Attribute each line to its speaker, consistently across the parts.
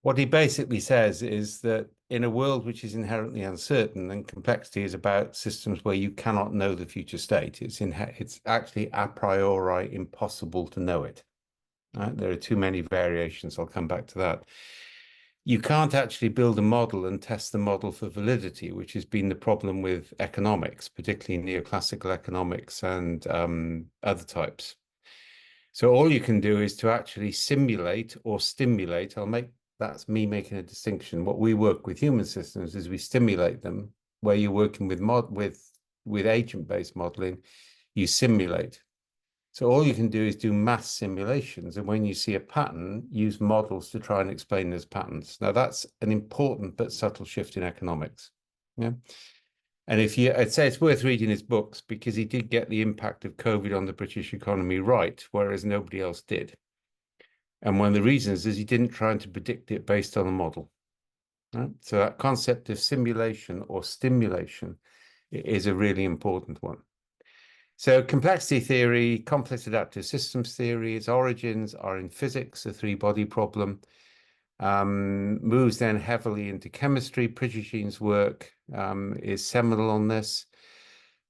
Speaker 1: What he basically says is that in a world which is inherently uncertain, and complexity is about systems where you cannot know the future state, it's actually a priori impossible to know it. Right? There are too many variations. I'll come back to that. You can't actually build a model and test the model for validity, which has been the problem with economics, particularly neoclassical economics and other types. So all you can do is to actually simulate or stimulate. That's me making a distinction. What we work with human systems is we stimulate them. Where you're working with agent-based modeling, you simulate. So all you can do is do mass simulations, and when you see a pattern, use models to try and explain those patterns. Now that's an important but subtle shift in economics. Yeah. And I'd say it's worth reading his books because he did get the impact of COVID on the British economy right, whereas nobody else did. And one of the reasons is he didn't try to predict it based on a model. Right? So that concept of simulation or stimulation is a really important one. So complexity theory, complex adaptive systems theory, its origins are in physics, the three-body problem, moves then heavily into chemistry. Prigoghine's work is seminal on this,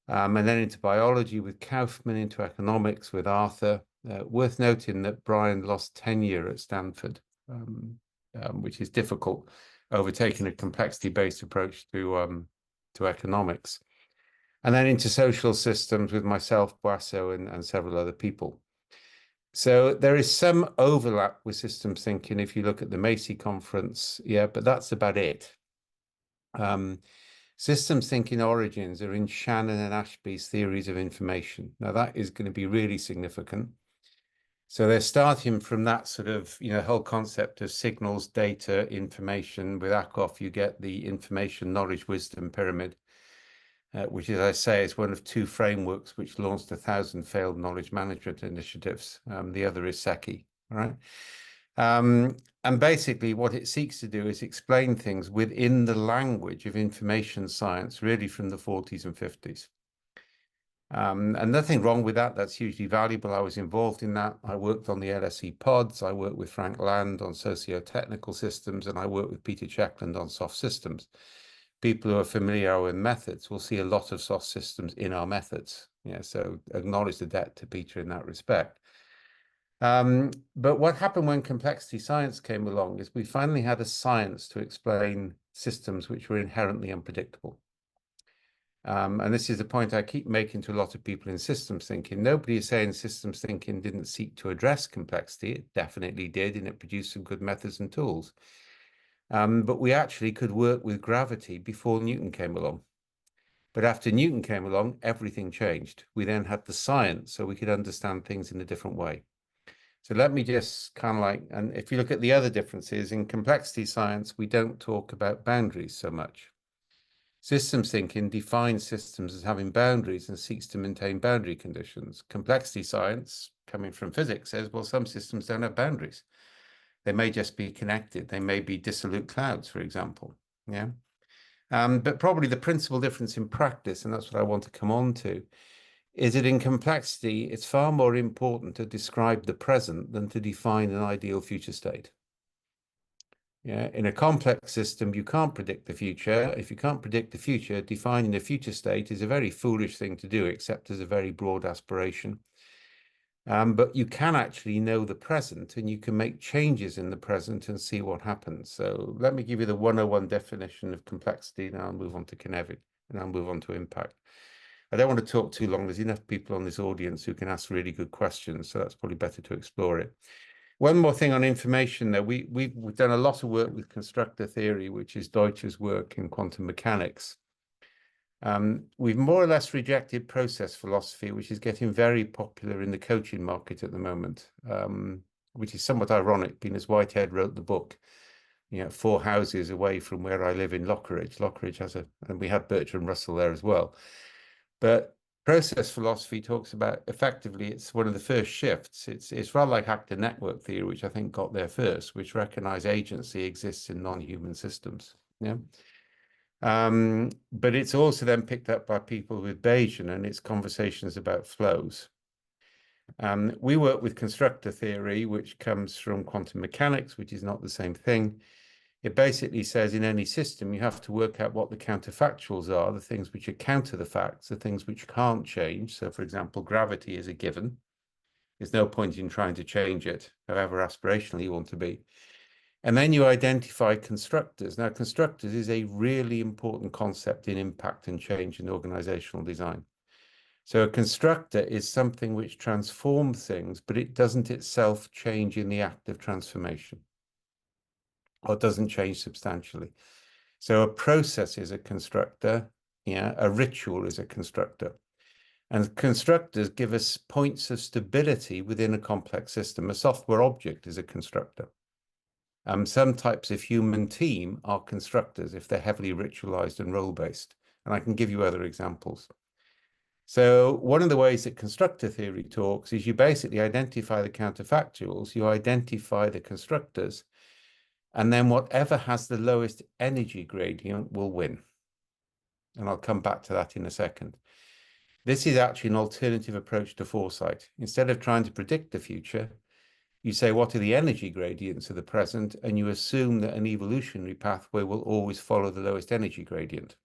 Speaker 1: and then into biology with Kaufman, into economics with Arthur. Worth noting that Brian lost tenure at Stanford, which is difficult, overtaking a complexity-based approach to economics. And then into social systems with myself, Boasso, and several other people. So there is some overlap with systems thinking if you look at the Macy conference, yeah, but that's about it. Systems thinking origins are in Shannon and Ashby's theories of information. Now that is going to be really significant. So they're starting from that sort of, whole concept of signals, data, information. With Ackoff, you get the information, knowledge, wisdom pyramid. Which, as I say, is one of two frameworks which launched 1,000 failed knowledge management initiatives. The other is SECI, all right? And basically what it seeks to do is explain things within the language of information science, really from the 40s and 50s. And nothing wrong with that. That's hugely valuable. I was involved in that. I worked on the LSE pods. I worked with Frank Land on socio-technical systems, and I worked with Peter Checkland on soft systems. People who are familiar with methods will see a lot of soft systems in our methods. Yeah, so acknowledge the debt to Peter in that respect. But what happened when complexity science came along is we finally had a science to explain systems which were inherently unpredictable. And this is the point I keep making to a lot of people in systems thinking. Nobody is saying systems thinking didn't seek to address complexity. It definitely did, and it produced some good methods and tools. But we actually could work with gravity before Newton came along. But after Newton came along, everything changed. We then had the science, so we could understand things in a different way. So let me just and if you look at the other differences, in complexity science, we don't talk about boundaries so much. Systems thinking defines systems as having boundaries and seeks to maintain boundary conditions. Complexity science, coming from physics, says, well, some systems don't have boundaries. They may just be connected. They may be dissolute clouds, for example. Yeah. But probably the principal difference in practice, and that's what I want to come on to, is that in complexity, it's far more important to describe the present than to define an ideal future state. Yeah. In a complex system, you can't predict the future. If you can't predict the future, defining a future state is a very foolish thing to do, except as a very broad aspiration. But you can actually know the present, and you can make changes in the present and see what happens. So let me give you the 101 definition of complexity. Now I'll move on to Cynefin, and I'll move on to impact. I don't want to talk too long. There's enough people on this audience who can ask really good questions, so that's probably better to explore it. One more thing on information, though. We've done a lot of work with constructor theory, which is Deutsch's work in quantum mechanics. We've more or less rejected process philosophy, which is getting very popular in the coaching market at the moment, which is somewhat ironic, being as Whitehead wrote the book, 4 houses away from where I live in Lockeridge. Lockeridge has and we had Bertrand Russell there as well. But process philosophy talks about, effectively, it's one of the first shifts. It's rather like actor network theory, which I think got there first, which recognize agency exists in non-human systems. Yeah. But it's also then picked up by people with Bayesian and its conversations about flows. We work with constructor theory, which comes from quantum mechanics, which is not the same thing. It basically says in any system, you have to work out what the counterfactuals are, the things which are counter the facts, the things which can't change. So, for example, gravity is a given. There's no point in trying to change it, however aspirational you want to be. And then you identify constructors. Now, constructors is a really important concept in impact and change in organizational design. So a constructor is something which transforms things, but it doesn't itself change in the act of transformation, or doesn't change substantially. So a process is a constructor, yeah, a ritual is a constructor. And constructors give us points of stability within a complex system. A software object is a constructor. Some types of human team are constructors if they're heavily ritualized and role-based. And I can give you other examples. So one of the ways that constructor theory talks is you basically identify the counterfactuals, you identify the constructors, and then whatever has the lowest energy gradient will win. And I'll come back to that in a second. This is actually an alternative approach to foresight. Instead of trying to predict the future, you say, what are the energy gradients of the present? And you assume that an evolutionary pathway will always follow the lowest energy gradient.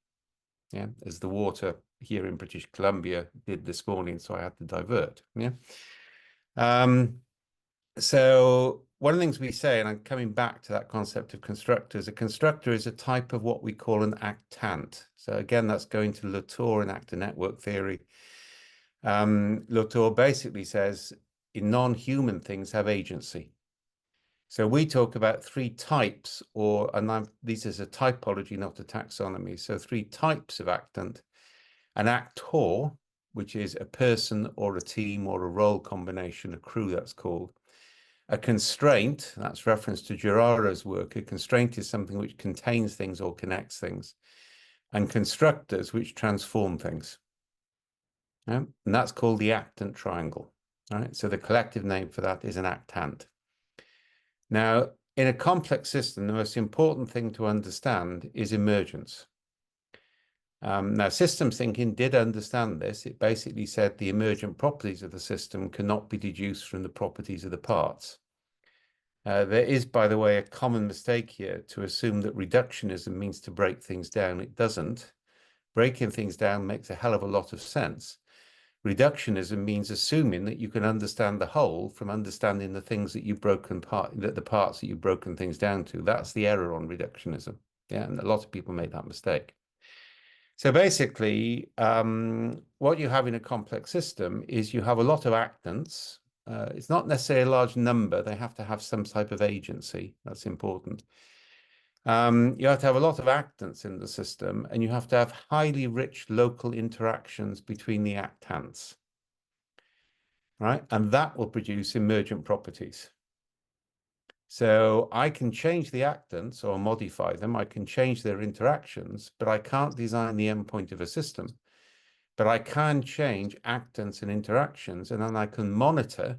Speaker 1: Yeah, as the water here in British Columbia did this morning, so I had to divert. Yeah. So one of the things we say, and I'm coming back to that concept of constructors, a constructor is a type of what we call an actant. So again, that's going to Latour and actor network theory. Latour basically says in non-human things have agency. So we talk about three types, this is a typology, not a taxonomy. So three types of actant: an actor, which is a person or a team or a role combination, a crew that's called. A constraint, that's reference to Geraro's work. A constraint is something which contains things or connects things. And constructors, which transform things. Yeah? And that's called the actant triangle. All right? So the collective name for that is an actant. Now, in a complex system, the most important thing to understand is emergence. Now, systems thinking did understand this. It basically said the emergent properties of the system cannot be deduced from the properties of the parts. There is, by the way, a common mistake here to assume that reductionism means to break things down. It doesn't. Breaking things down makes a hell of a lot of sense. Reductionism means assuming that you can understand the whole from understanding the things that you've broken the parts that you've broken things down to. That's the error on reductionism. Yeah, and a lot of people make that mistake. So basically, what you have in a complex system is you have a lot of actants. It's not necessarily a large number. They have to have some type of agency. That's important. You have to have a lot of actants in the system, and you have to have highly rich local interactions between the actants, right? And that will produce emergent properties. So I can change the actants or modify them. I can change their interactions, but I can't design the endpoint of a system. But I can change actants and interactions, and then I can monitor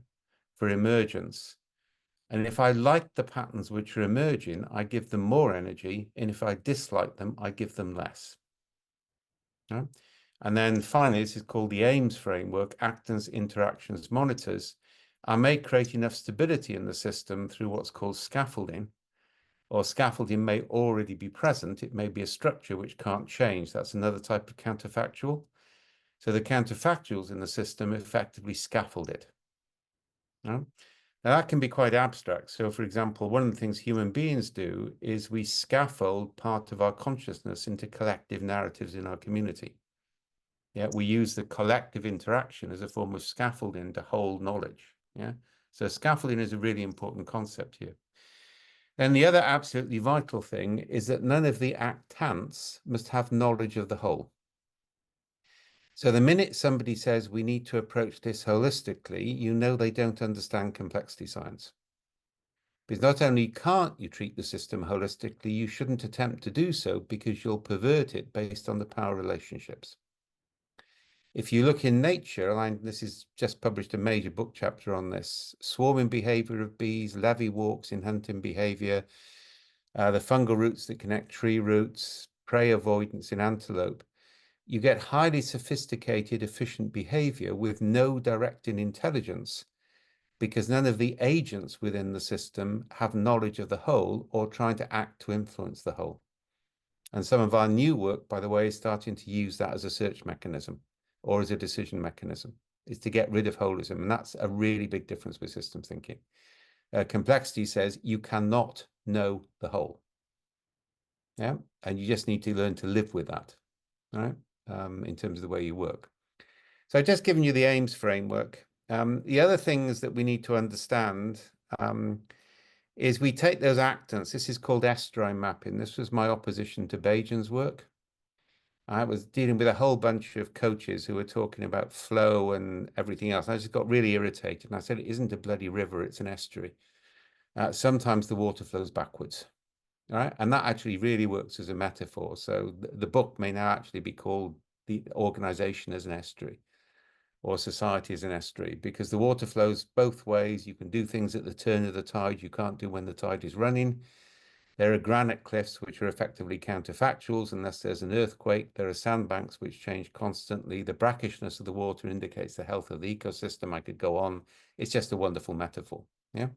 Speaker 1: for emergence. And if I like the patterns which are emerging, I give them more energy. And if I dislike them, I give them less. Right? And then finally, this is called the Ames framework, actants, interactions, monitors. I may create enough stability in the system through what's called scaffolding, or scaffolding may already be present. It may be a structure which can't change. That's another type of counterfactual. So the counterfactuals in the system effectively scaffold it. Right? Now, that can be quite abstract. So, for example, one of the things human beings do is we scaffold part of our consciousness into collective narratives in our community. Yeah, we use the collective interaction as a form of scaffolding to hold knowledge. Yeah, so scaffolding is a really important concept here. And the other absolutely vital thing is that none of the actants must have knowledge of the whole. So the minute somebody says we need to approach this holistically, you know they don't understand complexity science. Because not only can't you treat the system holistically, you shouldn't attempt to do so because you'll pervert it based on the power relationships. If you look in nature, and this is just published a major book chapter on this, swarming behavior of bees, levee walks in hunting behavior, the fungal roots that connect tree roots, prey avoidance in antelope, you get highly sophisticated, efficient behavior with no directing intelligence because none of the agents within the system have knowledge of the whole or trying to act to influence the whole. And some of our new work, by the way, is starting to use that as a search mechanism or as a decision mechanism, is to get rid of holism. And that's a really big difference with systems thinking. Complexity says you cannot know the whole. Yeah. And you just need to learn to live with that, right? In terms of the way you work. So I've just given you the aims framework. The other things that we need to understand is we take those actants. This is called S-drive mapping. This was my opposition to Bajan's work. I was dealing with a whole bunch of coaches who were talking about flow and everything else. I just got really irritated. And I said, it isn't a bloody river, it's an estuary. Sometimes the water flows backwards. All right. And that actually really works as a metaphor. So the book may now actually be called The Organization as an Estuary, or society as an estuary, because the water flows both ways. You can do things at the turn of the tide you can't do when the tide is running. There are granite cliffs, which are effectively counterfactuals unless there's an earthquake. There are sandbanks which change constantly. The brackishness of the water indicates the health of the ecosystem. I could go on. It's just a wonderful metaphor. Yeah.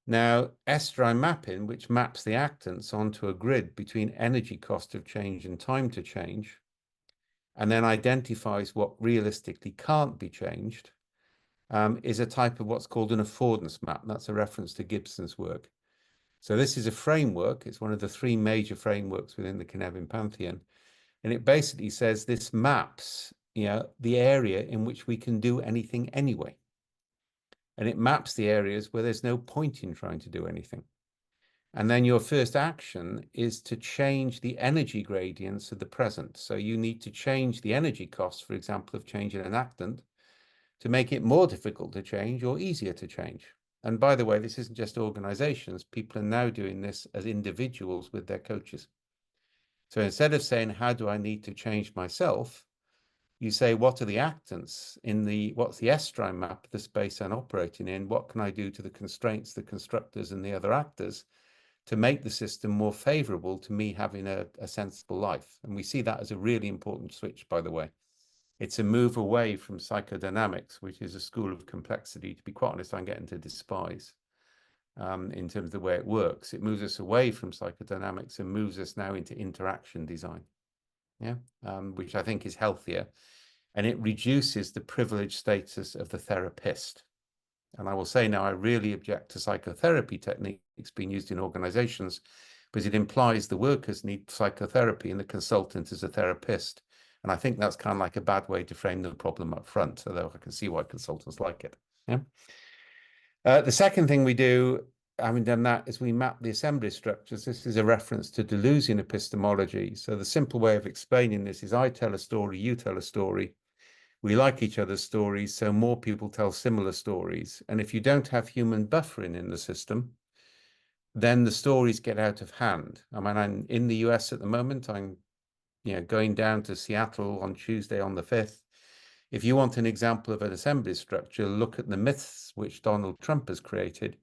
Speaker 1: Now, S-drive mapping, which maps the actants onto a grid between energy cost of change and time to change, and then identifies what realistically can't be changed, is a type of what's called an affordance map. That's a reference to Gibson's work. So this is a framework. It's one of the three major frameworks within the Cynefin pantheon. And it basically says this maps, the area in which we can do anything anyway. And it maps the areas where there's no point in trying to do anything. And then your first action is to change the energy gradients of the present. So you need to change the energy cost, for example, of changing an actant to make it more difficult to change or easier to change. And by the way, this isn't just organizations. People are now doing this as individuals with their coaches. So instead of saying, how do I need to change myself? You say, what are the actants what's the S-drive map, the space I'm operating in? What can I do to the constraints, the constructors and the other actors to make the system more favorable to me having a sensible life? And we see that as a really important switch, by the way. It's a move away from psychodynamics, which is a school of complexity, to be quite honest, I'm getting to despise in terms of the way it works. It moves us away from psychodynamics and moves us now into interaction design, which I think is healthier. And it reduces the privileged status of the therapist. And I will say now, I really object to psychotherapy techniques being used in organizations because it implies the workers need psychotherapy and the consultant is a therapist. And I think that's kind of like a bad way to frame the problem up front, although I can see why consultants like it. Yeah. The second thing we do, having done that, is we map the assembly structures. This is a reference to Deleuzian epistemology. So the simple way of explaining this is I tell a story, you tell a story. We like each other's stories, so more people tell similar stories. And if you don't have human buffering in the system, then the stories get out of hand. I mean, I'm in the US at the moment. I'm going down to Seattle on Tuesday on the 5th. If you want an example of an assembly structure, look at the myths which Donald Trump has created,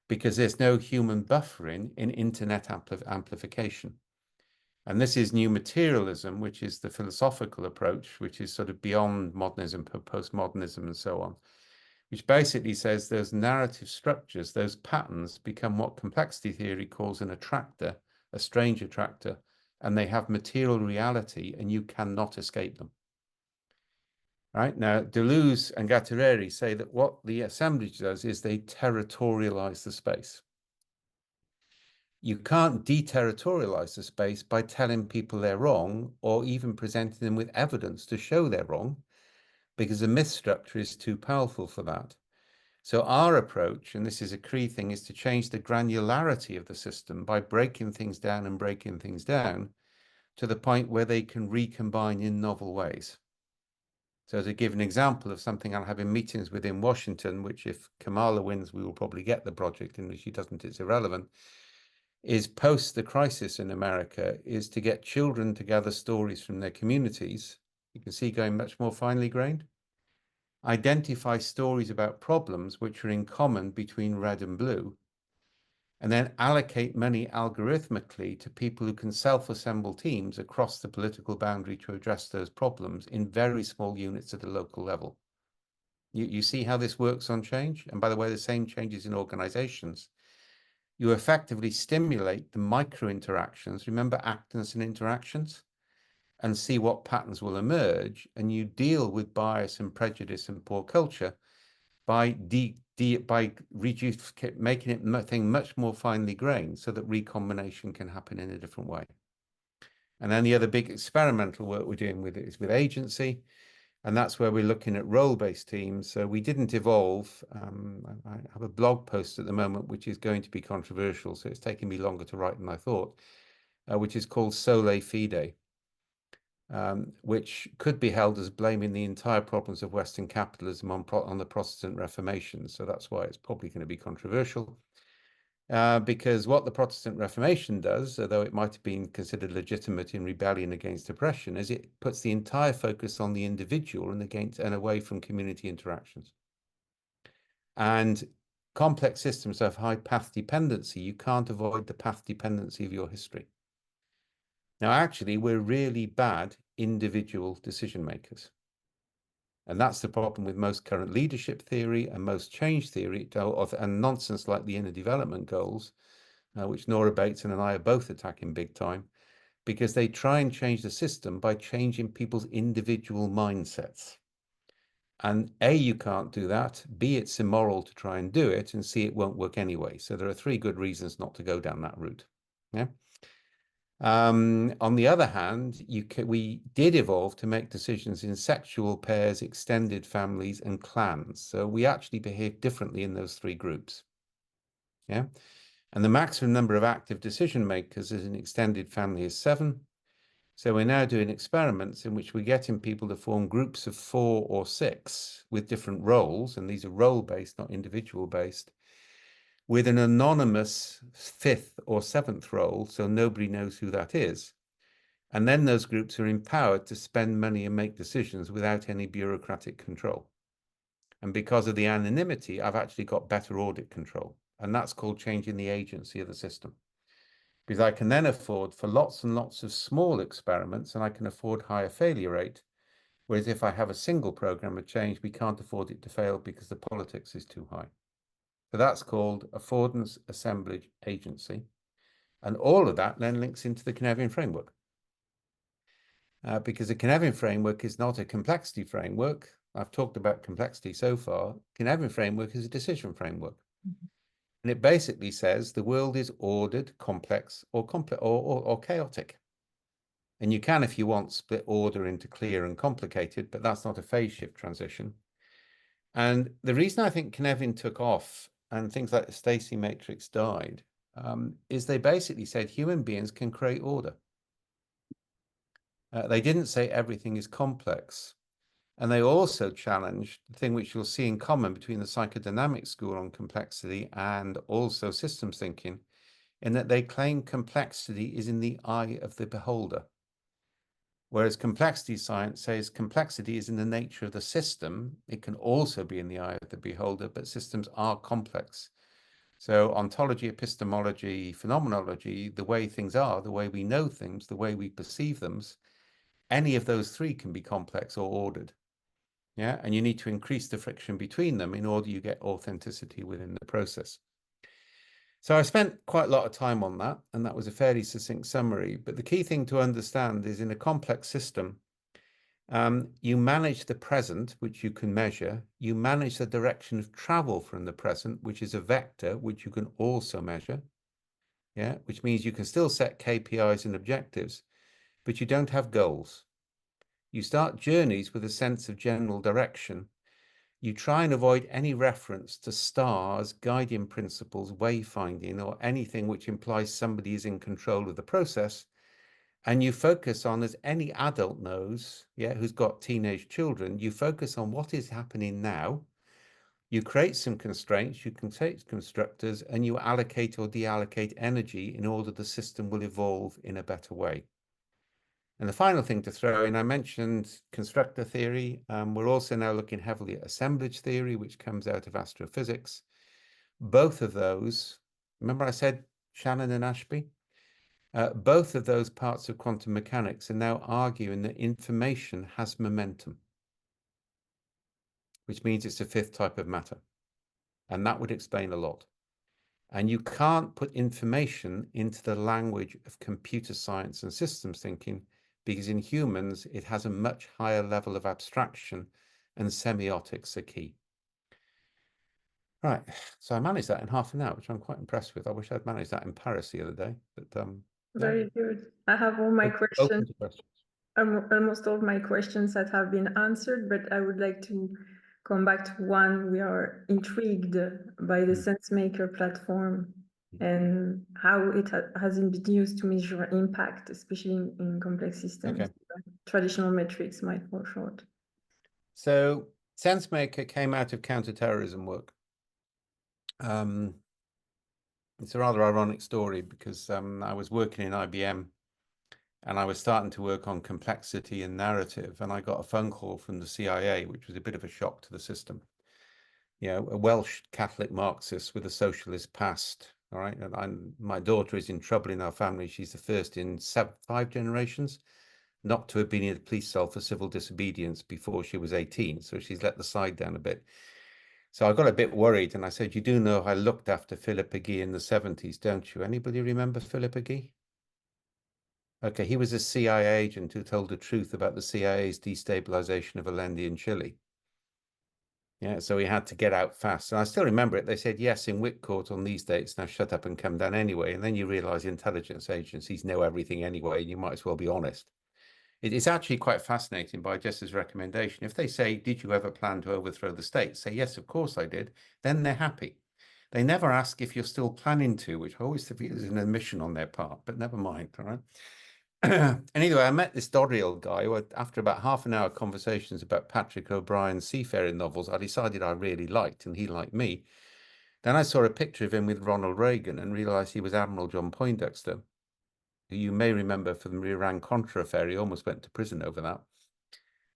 Speaker 1: because there's no human buffering in internet amplification. And this is new materialism, which is the philosophical approach, which is sort of beyond modernism, postmodernism, and so on, which basically says those narrative structures, those patterns become what complexity theory calls an attractor, a strange attractor, and they have material reality and you cannot escape them. Right? Now, Deleuze and Guattari say that what the assemblage does is they territorialize the space. You can't deterritorialize the space by telling people they're wrong or even presenting them with evidence to show they're wrong, because the myth structure is too powerful for that. So our approach, and this is a key thing, is to change the granularity of the system by breaking things down and breaking things down to the point where they can recombine in novel ways. So to give an example of something I'm having meetings with in Washington, which if Kamala wins, we will probably get the project, and if she doesn't, it's irrelevant, is post the crisis in America, is to get children to gather stories from their communities. You can see going much more finely grained. Identify stories about problems which are in common between red and blue, and then allocate money algorithmically to people who can self-assemble teams across the political boundary to address those problems in very small units at a local level. You see how this works on change? And by the way, the same changes in organizations. You effectively stimulate the micro interactions. Remember actants and interactions? And see what patterns will emerge. And you deal with bias and prejudice and poor culture by making it thing much more finely grained so that recombination can happen in a different way. And then the other big experimental work we're doing with it is with agency. And that's where we're looking at role-based teams. So we didn't evolve. I have a blog post at the moment, which is going to be controversial. So it's taking me longer to write than I thought, which is called Sole Fide, which could be held as blaming the entire problems of Western capitalism on the Protestant Reformation. So that's why it's probably going to be controversial. Because what the Protestant Reformation does, although it might have been considered legitimate in rebellion against oppression, is it puts the entire focus on the individual and away from community interactions. And complex systems have high path dependency. You can't avoid the path dependency of your history. Now, actually, we're really bad individual decision makers. And that's the problem with most current leadership theory and most change theory and nonsense like the inner development goals, which Nora Bates and I are both attacking big time, because they try and change the system by changing people's individual mindsets. And A, you can't do that. B, it's immoral to try and do it. And C, it won't work anyway. So there are 3 good reasons not to go down that route. Yeah. On the other hand, we did evolve to make decisions in sexual pairs, extended families, and clans. So we actually behave differently in those 3 groups. Yeah. And the maximum number of active decision makers as an extended family is 7. So we're now doing experiments in which we're getting people to form groups of 4 or 6 with different roles, and these are role-based, not individual-based, with an anonymous 5th or 7th role, so nobody knows who that is. And then those groups are empowered to spend money and make decisions without any bureaucratic control. And because of the anonymity, I've actually got better audit control. And that's called changing the agency of the system. Because I can then afford for lots and lots of small experiments, and I can afford higher failure rate. Whereas if I have a single program of change, we can't afford it to fail because the politics is too high. So that's called affordance assemblage agency. And all of that then links into the Cynefin framework. Because the Cynefin framework is not a complexity framework. I've talked about complexity so far. Cynefin framework is a decision framework. Mm-hmm. And it basically says the world is ordered, complex, or chaotic. And you can, if you want, split order into clear and complicated, but that's not a phase shift transition. And the reason I think Cynefin took off and things like the Stacey matrix died is they basically said human beings can create order. They didn't say everything is complex. And they also challenged the thing which you'll see in common between the psychodynamic school on complexity and also systems thinking, in that they claim complexity is in the eye of the beholder. Whereas complexity science says complexity is in the nature of the system. It can also be in the eye of the beholder, but systems are complex. So ontology, epistemology, phenomenology, the way things are, the way we know things, the way we perceive them, any of those 3 can be complex or ordered. Yeah, and you need to increase the friction between them in order you get authenticity within the process. So I spent quite a lot of time on that, and that was a fairly succinct summary. But the key thing to understand is in a complex system, you manage the present, which you can measure. You manage the direction of travel from the present, which is a vector, which you can also measure. Yeah, which means you can still set KPIs and objectives, but you don't have goals. You start journeys with a sense of general direction. You try and avoid any reference to stars, guiding principles, wayfinding, or anything which implies somebody is in control of the process. And you focus on, as any adult knows, yeah, who's got teenage children, you focus on what is happening now. You create some constraints, you can take constructors, and you allocate or deallocate energy in order the system will evolve in a better way. And the final thing to throw in, I mentioned constructor theory. We're also now looking heavily at assemblage theory, which comes out of astrophysics. Both of those, remember I said Shannon and Ashby? Both of those parts of quantum mechanics are now arguing that information has momentum, which means it's a fifth type of matter. And that would explain a lot. And you can't put information into the language of computer science and systems thinking, because in humans, it has a much higher level of abstraction, and semiotics are key. Right, so I managed that in half an hour, which I'm quite impressed with. I wish I'd managed that in Paris the other day, but
Speaker 2: very good. I have all my questions. Almost all my questions that have been answered, but I would like to come back to one. We are intrigued by the SenseMaker platform and how it has been used to measure impact, especially in complex systems.
Speaker 1: Okay.
Speaker 2: Traditional metrics might fall short.
Speaker 1: So SenseMaker came out of counterterrorism work. It's a rather ironic story because I was working in IBM and I was starting to work on complexity and narrative, and I got a phone call from the CIA, which was a bit of a shock to the system. You know, a Welsh Catholic Marxist with a socialist past. All right, and my daughter is in trouble in our family. She's the first in 5 generations not to have been in the police cell for civil disobedience before she was 18. So she's let the side down a bit. So I got a bit worried, and I said, "You do know I looked after Philip Agee in the 70s, don't you? Anybody remember Philip Agee?" Okay, he was a CIA agent who told the truth about the CIA's destabilization of Allende in Chile. Yeah, so he had to get out fast. And I still remember it. They said, yes, in Whitcourt on these dates, now shut up and come down anyway. And then you realize intelligence agencies know everything anyway, and you might as well be honest. It's actually quite fascinating by Jess's recommendation. If they say, did you ever plan to overthrow the state? Say, yes, of course I did. Then they're happy. They never ask if you're still planning to, which I always think is an admission on their part, but never mind, all right? Anyway, I met this Doriel guy who, after about half an hour conversations about Patrick O'Brien's seafaring novels, I decided I really liked, and he liked me. Then I saw a picture of him with Ronald Reagan and realized he was Admiral John Poindexter, who you may remember from the Iran-Contra affair. He almost went to prison over that.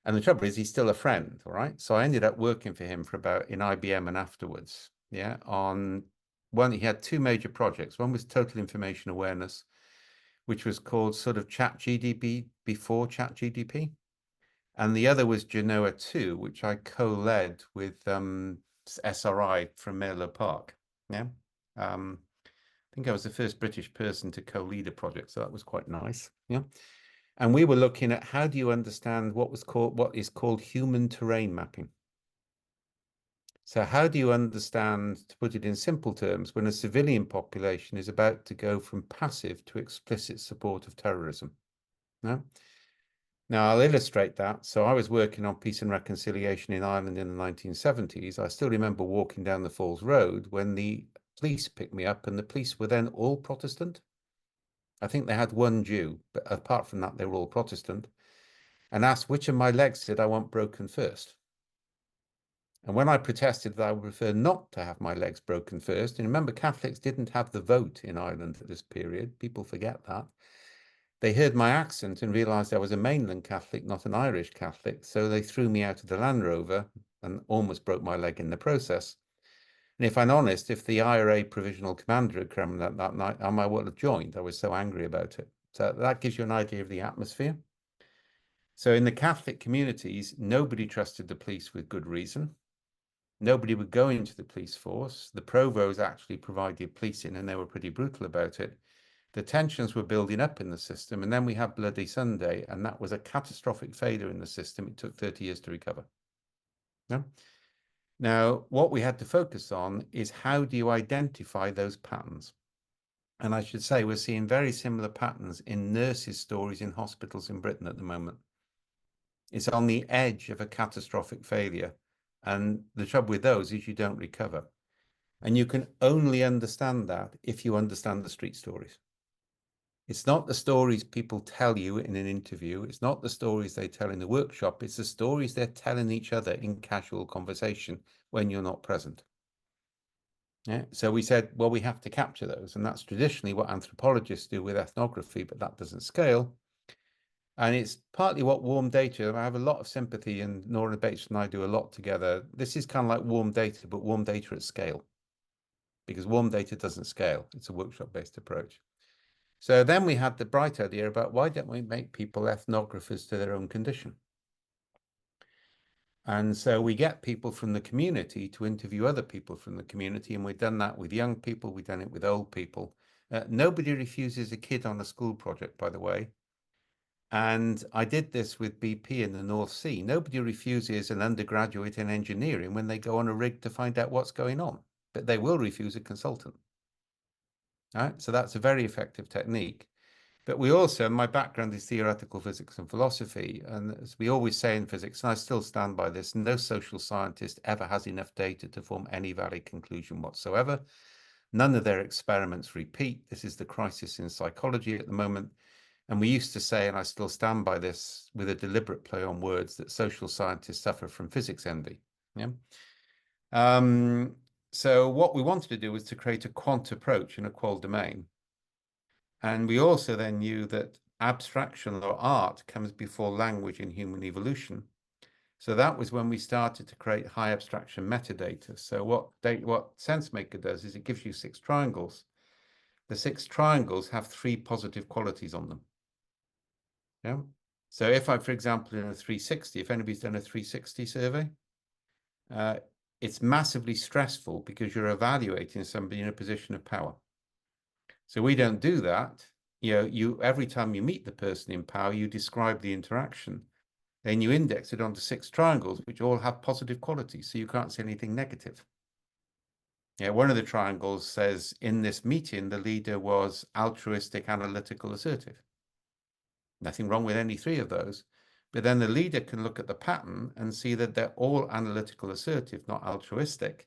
Speaker 1: And the trouble is, he's still a friend, all right? So I ended up working for him for about in IBM and afterwards, yeah, on one. He had 2 major projects. One was total information awareness, which was called sort of ChatGDP before ChatGDP. And the other was Genoa 2, which I co-led with SRI from Menlo Park. Yeah. I think I was the first British person to co-lead a project, so that was quite nice. Yeah. And we were looking at how do you understand what is called human terrain mapping. So how do you understand, to put it in simple terms, when a civilian population is about to go from passive to explicit support of terrorism? No? Now, I'll illustrate that. So I was working on peace and reconciliation in Ireland in the 1970s. I still remember walking down the Falls Road when the police picked me up, and the police were then all Protestant. I think they had one Jew, but apart from that, they were all Protestant, and asked which of my legs did I want broken first. And when I protested that I would prefer not to have my legs broken first, and remember, Catholics didn't have the vote in Ireland at this period. People forget that. They heard my accent and realized I was a mainland Catholic, not an Irish Catholic. So they threw me out of the Land Rover and almost broke my leg in the process. And if I'm honest, if the IRA provisional commander had come that night, I might well have joined. I was so angry about it. So that gives you an idea of the atmosphere. So in the Catholic communities, nobody trusted the police with good reason. Nobody would go into the police force. The provost actually provided policing, and they were pretty brutal about it. The tensions were building up in the system, and then we had Bloody Sunday, and that was a catastrophic failure in the system. It took 30 years to recover. No? Now, what we had to focus on is how do you identify those patterns? And I should say we're seeing very similar patterns in nurses' stories in hospitals in Britain at the moment. It's on the edge of a catastrophic failure. And the trouble with those is you don't recover. And you can only understand that if you understand the street stories. It's not the stories people tell you in an interview. It's not the stories they tell in the workshop. It's the stories they're telling each other in casual conversation when you're not present. Yeah. So we said, well, we have to capture those. And that's traditionally what anthropologists do with ethnography, but that doesn't scale. And it's partly what warm data, I have a lot of sympathy, and Nora Bates and I do a lot together. This is kind of like warm data, but warm data at scale. Because warm data doesn't scale. It's a workshop-based approach. So then we had the bright idea about why don't we make people ethnographers to their own condition? And so we get people from the community to interview other people from the community. And we've done that with young people. We've done it with old people. Nobody refuses a kid on a school project, by the way. And I did this with BP in the North Sea. Nobody refuses an undergraduate in engineering when they go on a rig to find out what's going on, but they will refuse a consultant. All right? So that's a very effective technique. But we also, my background is theoretical physics and philosophy. And as we always say in physics, and I still stand by this, no social scientist ever has enough data to form any valid conclusion whatsoever. None of their experiments repeat. This is the crisis in psychology at the moment. And we used to say, and I still stand by this with a deliberate play on words, that social scientists suffer from physics envy. Yeah. So what we wanted to do was to create a quant approach in a qual domain. And we also then knew that abstraction or art comes before language in human evolution. So that was when we started to create high abstraction metadata. So what SenseMaker does is it gives you 6 triangles. The 6 triangles have 3 positive qualities on them. Yeah. So if I, for example, in a 360, if anybody's done a 360 survey, it's massively stressful because you're evaluating somebody in a position of power. So we don't do that. Every time you meet the person in power, you describe the interaction. Then you index it onto 6 triangles, which all have positive qualities. So you can't see anything negative. Yeah, one of the triangles says, in this meeting, the leader was altruistic, analytical, assertive. Nothing wrong with any 3 of those. But then the leader can look at the pattern and see that they're all analytical, assertive, not altruistic.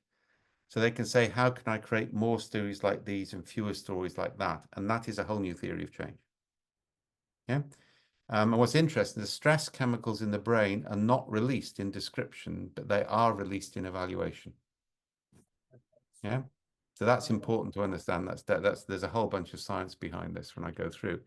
Speaker 1: So they can say, how can I create more stories like these and fewer stories like that? And that is a whole new theory of change. Yeah. And what's interesting, the stress chemicals in the brain are not released in description, but they are released in evaluation. Yeah. So that's important to understand. There's a whole bunch of science behind this when I go through.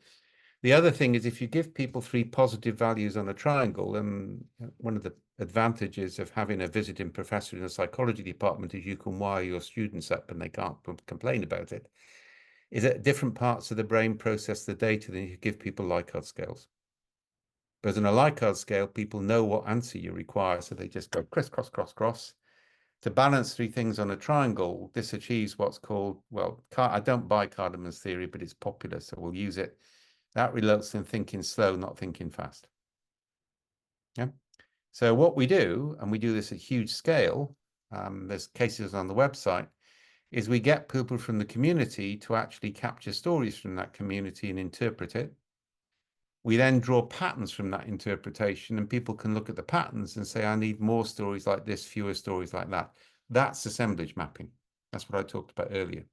Speaker 1: The other thing is if you give people 3 positive values on a triangle, and one of the advantages of having a visiting professor in a psychology department is you can wire your students up and they can't complain about it, is that different parts of the brain process the data than you give people Likert scales. Whereas in a Likert scale, people know what answer you require, so they just go criss, cross, cross, cross. To balance 3 things on a triangle, this achieves what's called, well, I don't buy Cardamom's theory, but it's popular, so we'll use it. That results in thinking slow, not thinking fast. Yeah. So what we do, and we do this at huge scale, there's cases on the website, is we get people from the community to actually capture stories from that community and interpret it. We then draw patterns from that interpretation, and people can look at the patterns and say, I need more stories like this, fewer stories like that. That's assemblage mapping. That's what I talked about earlier.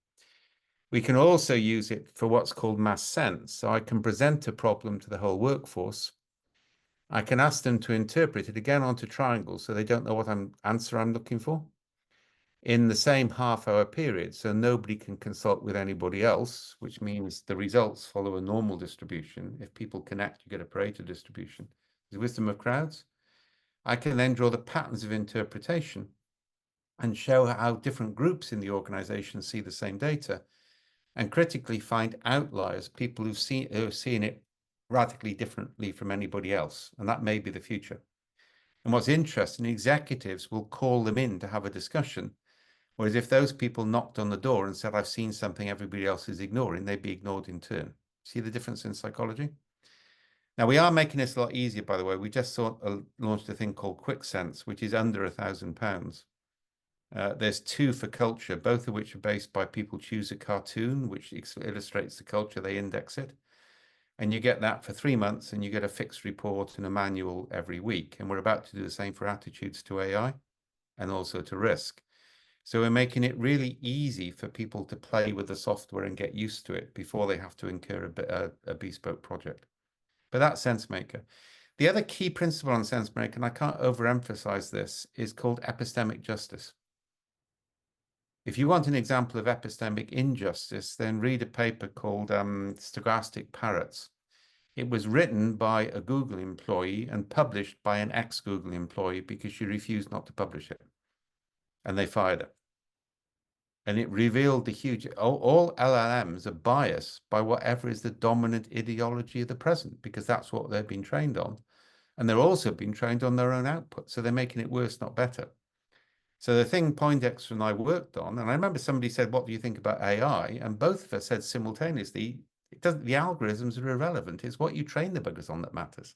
Speaker 1: We can also use it for what's called mass sense. So I can present a problem to the whole workforce. I can ask them to interpret it again onto triangles so they don't know what answer I'm looking for in the same half-hour period. So nobody can consult with anybody else, which means the results follow a normal distribution. If people connect, you get a Pareto distribution. The wisdom of crowds. I can then draw the patterns of interpretation and show how different groups in the organization see the same data, and critically find outliers, people who have seen it radically differently from anybody else. And that may be the future. And what's interesting, executives will call them in to have a discussion. Whereas if those people knocked on the door and said, I've seen something everybody else is ignoring, they'd be ignored in turn. See the difference in psychology? Now, we are making this a lot easier, by the way. We just launched a thing called QuickSense, which is under £1,000. There's 2 for culture, both of which are based by people choose a cartoon, which illustrates the culture, they index it. And you get that for 3 months, and you get a fixed report and a manual every week. And we're about to do the same for attitudes to AI and also to risk. So we're making it really easy for people to play with the software and get used to it before they have to incur a bespoke project. But that's SenseMaker. The other key principle on SenseMaker, and I can't overemphasize this, is called epistemic justice. If you want an example of epistemic injustice, then read a paper called Stochastic Parrots. It was written by a Google employee and published by an ex-Google employee because she refused not to publish it. And they fired her. And it revealed the huge, all LLMs are biased by whatever is the dominant ideology of the present, because that's what they've been trained on. And they're also being trained on their own output. So they're making it worse, not better. So the thing Poindexter and I worked on, and I remember somebody said, what do you think about AI? And both of us said simultaneously, the algorithms are irrelevant. It's what you train the buggers on that matters.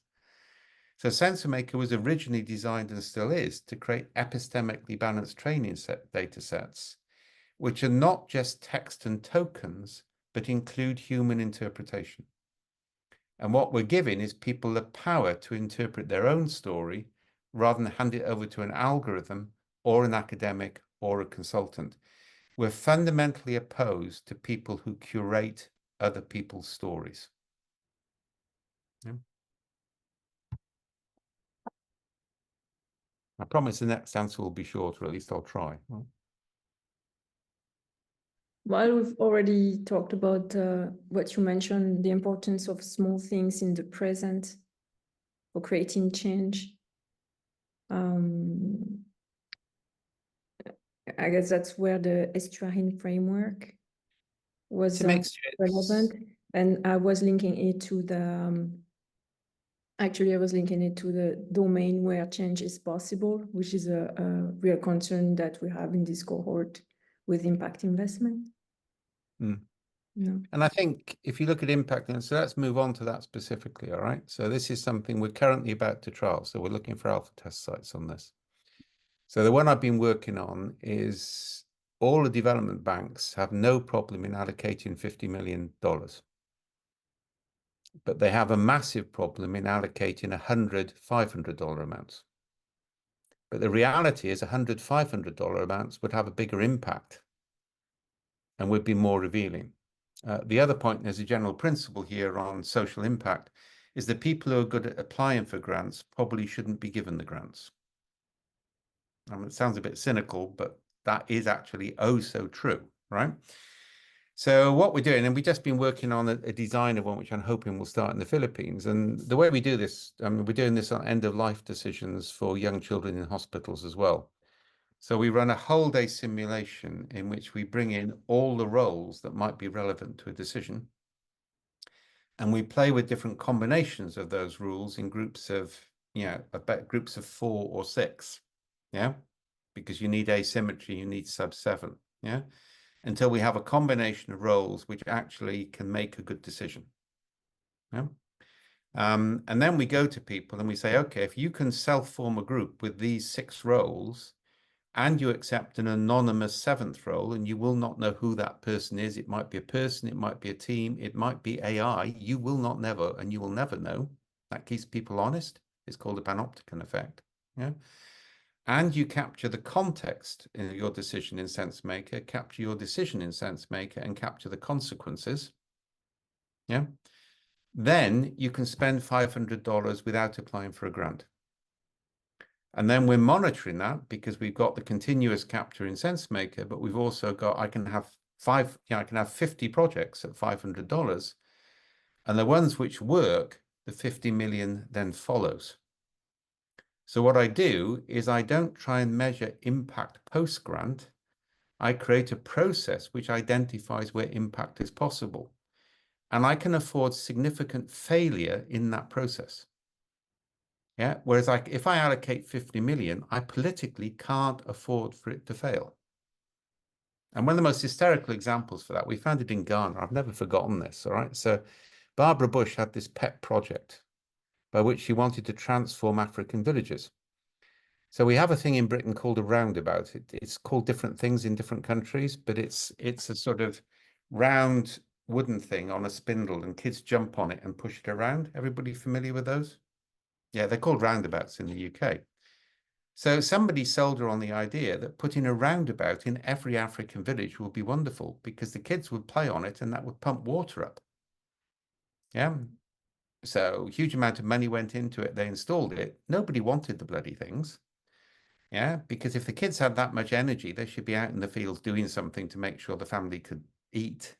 Speaker 1: So SensorMaker was originally designed and still is to create epistemically balanced training data sets, which are not just text and tokens, but include human interpretation. And what we're giving is people the power to interpret their own story rather than hand it over to an algorithm or an academic or a consultant. We're fundamentally opposed to people who curate other people's stories. Yeah. I promise the next answer will be short, or at least I'll try.
Speaker 2: Well, we've already talked about what you mentioned, the importance of small things in the present for creating change. I guess that's where the SNOWDEN framework was relevant. And I was linking it to the, actually I was linking it to the domain where change is possible, which is a real concern that we have in this cohort with impact investment.
Speaker 1: No. And I think if you look at impact, and so let's move on to that specifically, all right? So this is something we're currently about to trial. So we're looking for alpha test sites on this. So the one I've been working on is all the development banks have no problem in allocating $50 million. But they have a massive problem in allocating 100 $500 amounts. But the reality is 100 $500 amounts would have a bigger impact and would be more revealing. The other point, there's a general principle here on social impact, is that people who are good at applying for grants probably shouldn't be given the grants. It sounds a bit cynical, but that is actually oh so true, right? So what we're doing, and we've just been working on a design of one, which I'm hoping will start in the Philippines. And the way we do this, we're doing this on end-of-life decisions for young children in hospitals as well. So we run a whole day simulation in which we bring in all the roles that might be relevant to a decision. And we play with different combinations of those rules in groups of, groups of 4 or 6. Yeah. Because you need asymmetry, you need sub 7. Yeah. Until we have a combination of roles which actually can make a good decision. Yeah. And then we go to people and we say, okay, if you can self-form a group with these 6 roles, and you accept an anonymous 7th role, and you will not know who that person is. It might be a person, it might be a team, it might be AI. You will not never, and you will never know. That keeps people honest. It's called a panopticon effect. Yeah. And you capture the context in your decision in SenseMaker, capture your decision in SenseMaker, and capture the consequences. Yeah. Then you can spend $500 without applying for a grant. And then we're monitoring that because we've got the continuous capture in SenseMaker, but we've also got, I can have 50 projects at $500, and the ones which work, the 50 million then follows. So what I do is I don't try and measure impact post-grant. I create a process which identifies where impact is possible. And I can afford significant failure in that process. Yeah. Whereas if I allocate 50 million, I politically can't afford for it to fail. And one of the most hysterical examples for that, we found it in Ghana. I've never forgotten this. All right. So Barbara Bush had this pet project by which she wanted to transform African villages. So we have a thing in Britain called a roundabout. It's called different things in different countries, but it's a sort of round wooden thing on a spindle, and kids jump on it and push it around. Everybody familiar with those? Yeah, they're called roundabouts in the UK. So somebody sold her on the idea that putting a roundabout in every African village would be wonderful because the kids would play on it and that would pump water up. Yeah. So a huge amount of money went into it. They installed it. Nobody wanted the bloody things. Yeah. Because if the kids had that much energy, they should be out in the fields doing something to make sure the family could eat.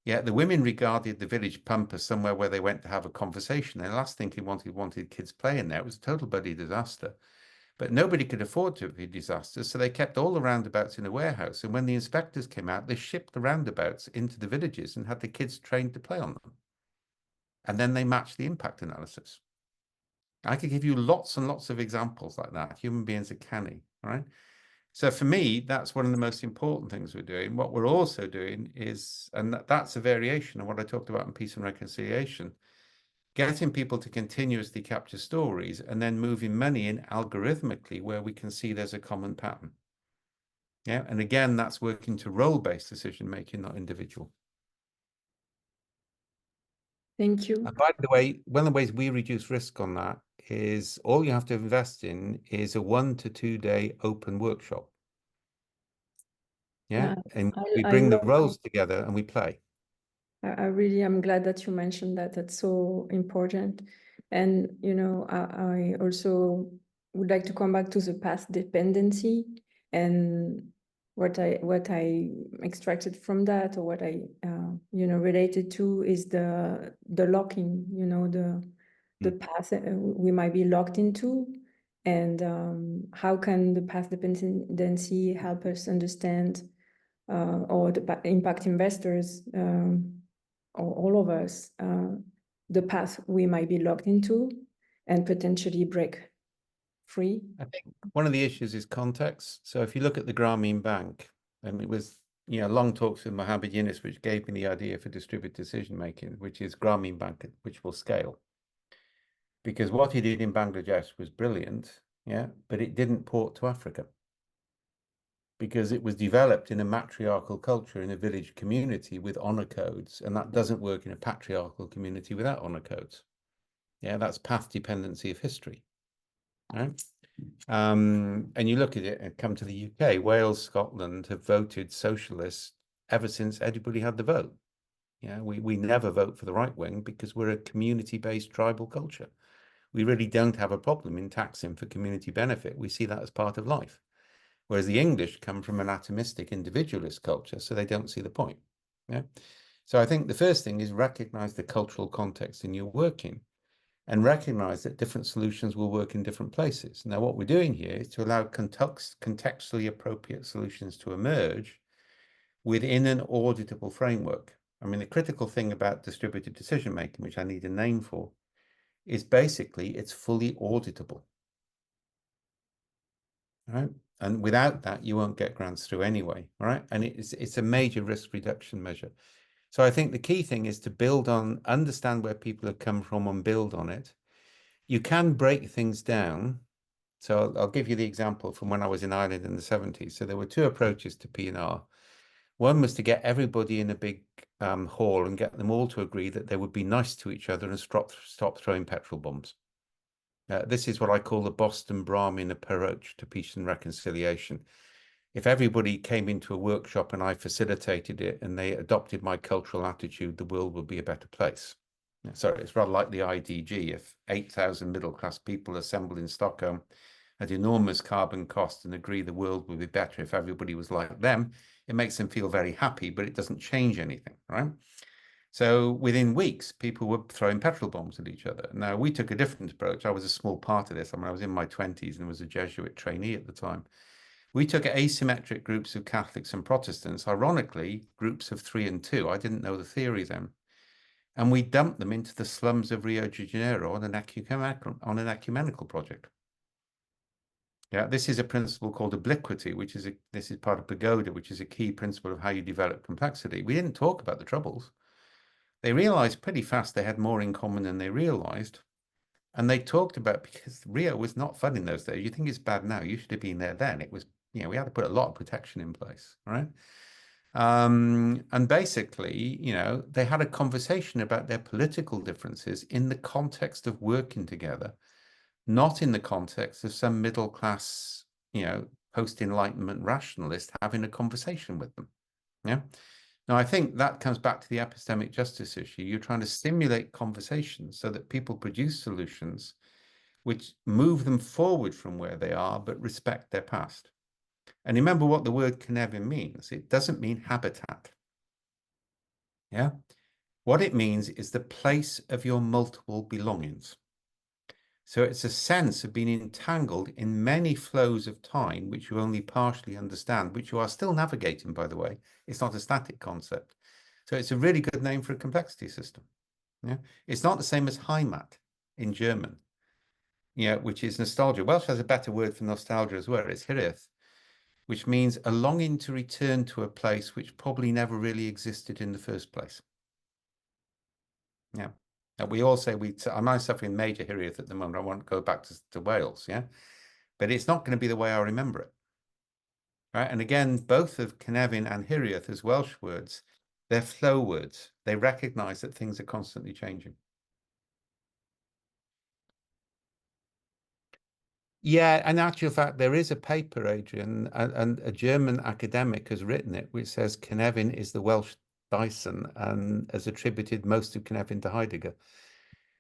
Speaker 1: Yeah, the women regarded the village pump as somewhere where they went to have a conversation. And the last thing he wanted kids playing there. It was a total bloody disaster. But nobody could afford to be disasters, so they kept all the roundabouts in a warehouse. And when the inspectors came out, they shipped the roundabouts into the villages and had the kids trained to play on them. And then they matched the impact analysis. I could give you lots and lots of examples like that. Human beings are canny, right? So for me, that's one of the most important things we're doing. What we're also doing is, and that's a variation of what I talked about in peace and reconciliation, getting people to continuously capture stories and then moving money in algorithmically where we can see there's a common pattern. Yeah. And again, that's working to role-based decision making, not individual.
Speaker 2: Thank you.
Speaker 1: And by the way, one of the ways we reduce risk on that is all you have to invest in is a 1 to 2 day open workshop. Yeah. And we bring the roles together and we play.
Speaker 2: I really am glad that you mentioned that. That's so important. And, you know, I also would like to come back to the path dependency and what I extracted from that, or what I, you know, related to is the locking, you know, the path we might be locked into. And how can the path dependency help us understand or the impact investors, or all of us, the path we might be locked into and potentially break free?
Speaker 1: I think one of the issues is context. So if you look at the Grameen Bank, and it was, you know, long talks with Mohammed Yunus, which gave me the idea for distributed decision making, which is Grameen Bank, which will scale. Because what he did in Bangladesh was brilliant, yeah, but it didn't port to Africa. Because it was developed in a matriarchal culture in a village community with honor codes, and that doesn't work in a patriarchal community without honor codes. Yeah, that's path dependency of history, right? And you look at it and come to the UK, Wales, Scotland have voted socialist ever since anybody had the vote. Yeah, we never vote for the right wing because we're a community-based tribal culture. We really don't have a problem in taxing for community benefit. We see that as part of life. Whereas the English come from an atomistic individualist culture, so they don't see the point. Yeah. So I think the first thing is recognize the cultural context in your working and recognize that different solutions will work in different places. Now, what we're doing here is to allow contextually appropriate solutions to emerge within an auditable framework. I mean, the critical thing about distributed decision making, which I need a name for, is basically it's fully auditable. Right? And without that, you won't get grants through anyway, right? And it's a major risk reduction measure. So I think the key thing is to build on, understand where people have come from and build on it. You can break things down. So I'll give you the example from when I was in Ireland in the 70s. So there were two approaches to P&R. One was to get everybody in a big hall and get them all to agree that they would be nice to each other and stop throwing petrol bombs. This is what I call the Boston Brahmin approach to peace and reconciliation. If everybody came into a workshop and I facilitated it and they adopted my cultural attitude, the world would be a better place. Sorry, it's rather like the IDG. If 8,000 middle-class people assembled in Stockholm at enormous carbon cost and agree the world would be better if everybody was like them, it makes them feel very happy, but it doesn't change anything, right? So within weeks, people were throwing petrol bombs at each other. Now, we took a different approach. I was a small part of this. I mean, I was in my 20s and was a Jesuit trainee at the time. We took asymmetric groups of Catholics and Protestants, ironically, groups of 3 and 2. I didn't know the theory then. And we dumped them into the slums of Rio de Janeiro on an ecumenical project. Yeah, this is a principle called obliquity, which is this is part of Pagoda, which is a key principle of how you develop complexity. We didn't talk about the troubles. They realized pretty fast they had more in common than they realized. And they talked about, because Rio was not fun in those days. You think it's bad now. You should have been there then. It was, you know, we had to put a lot of protection in place, right? And basically, you know, they had a conversation about their political differences in the context of working together, not in the context of some middle class, you know, post-Enlightenment rationalist having a conversation with them. Yeah. Now, I think that comes back to the epistemic justice issue. You're trying to stimulate conversations so that people produce solutions which move them forward from where they are, but respect their past. And remember what the word Cynefin means. It doesn't mean habitat. Yeah. What it means is the place of your multiple belongings. So it's a sense of being entangled in many flows of time, which you only partially understand, which you are still navigating, by the way. It's not a static concept. So it's a really good name for a complexity system. Yeah? It's not the same as Heimat in German. yeah, which is nostalgia. Welsh has a better word for nostalgia as well. It's hiraeth, which means a longing to return to a place which probably never really existed in the first place. Yeah. And we all say I'm suffering major hiraeth at the moment. I want to go back to Wales, yeah. But it's not going to be the way I remember it. Right. And again, both of Cynefin and hiraeth as Welsh words, they're flow words. They recognize that things are constantly changing. Yeah, in actual fact, there is a paper, Adrian, and a German academic has written it, which says Cynefin is the Welsh Dyson and has attributed most of Cynefin to Heidegger,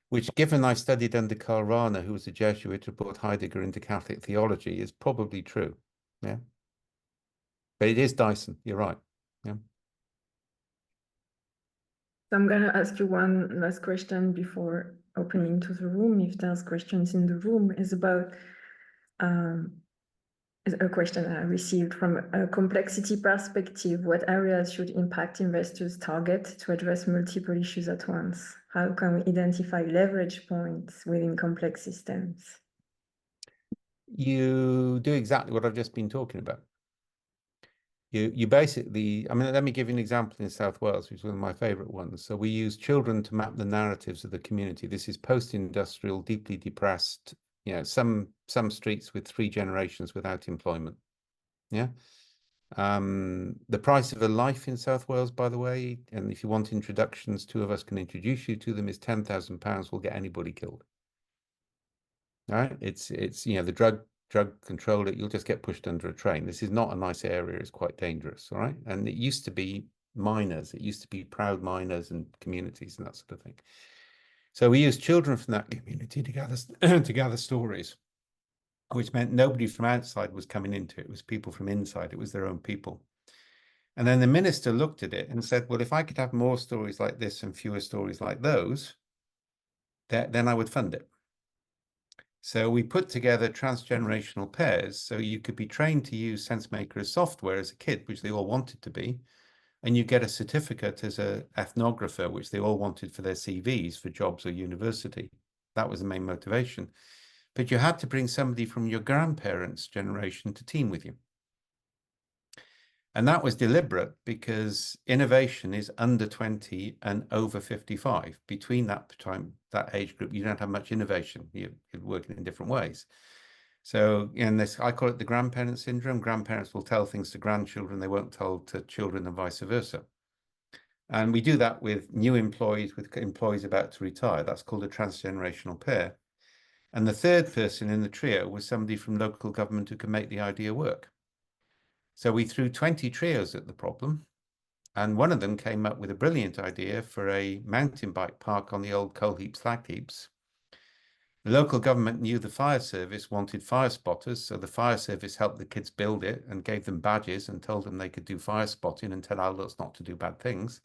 Speaker 1: which, given I studied under Karl Rahner, who was a Jesuit who brought Heidegger into Catholic theology, is probably true. Yeah. But it is Dyson, you're right. Yeah.
Speaker 2: So I'm going to ask you one last question before opening to the room. If there's questions in the room, is about a question I received from a complexity perspective. What areas should impact investors target to address multiple issues at once? How can we identify leverage points within complex systems?
Speaker 1: You do exactly what I've just been talking about. You basically, I mean, let me give you an example in South Wales, which is one of my favorite ones. So we use children to map the narratives of the community. This is post-industrial, deeply depressed, you know, some streets with 3 generations without employment. Yeah. The price of a life in South Wales, by the way, and if you want introductions, 2 of us can introduce you to them, is £10,000 will get anybody killed. All right. It's you know, the drug controller, you'll just get pushed under a train. This is not a nice area. It's quite dangerous. All right. And it used to be miners. It used to be proud miners and communities and that sort of thing. So we used children from that community to gather stories, which meant nobody from outside was coming into it. It was people from inside. It was their own people. And then the minister looked at it and said, well, if I could have more stories like this and fewer stories like those, then I would fund it. So we put together transgenerational pairs so you could be trained to use SenseMaker as software as a kid, which they all wanted to be, and you get a certificate as an ethnographer, which they all wanted for their CVs for jobs or university. That was the main motivation. But you had to bring somebody from your grandparents' generation to team with you. And that was deliberate because innovation is under 20 and over 55. Between that time, that age group, you don't have much innovation. You're working in different ways. So in this, I call it the grandparent syndrome. Grandparents will tell things to grandchildren they won't tell to children and vice versa. And we do that with new employees, with employees about to retire. That's called a transgenerational pair. And the third person in the trio was somebody from local government who can make the idea work. So we threw 20 trios at the problem, and one of them came up with a brilliant idea for a mountain bike park on the old coal heap slag heaps. The local government knew the fire service wanted fire spotters, so the fire service helped the kids build it and gave them badges and told them they could do fire spotting and tell adults not to do bad things.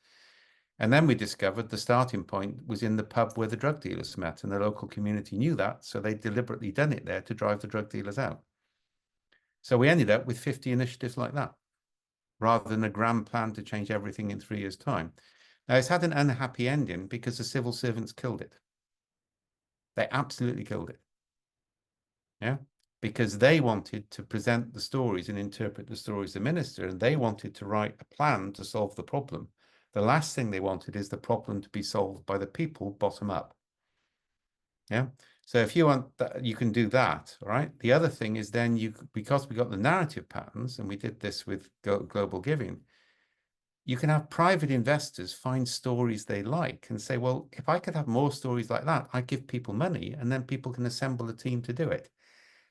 Speaker 1: And then we discovered the starting point was in the pub where the drug dealers met, and the local community knew that, so they deliberately done it there to drive the drug dealers out. So we ended up with 50 initiatives like that, rather than a grand plan to change everything in 3 years' time. Now, it's had an unhappy ending because the civil servants killed it. They absolutely killed it. Yeah, because they wanted to present the stories and interpret the stories the minister, and they wanted to write a plan to solve the problem. The last thing they wanted is the problem to be solved by the people bottom up. Yeah. So if you want that, you can do that, right? The other thing is then because we got the narrative patterns, and we did this with global giving, you can have private investors find stories they like and say, well, if I could have more stories like that, I'd give people money, and then people can assemble a team to do it.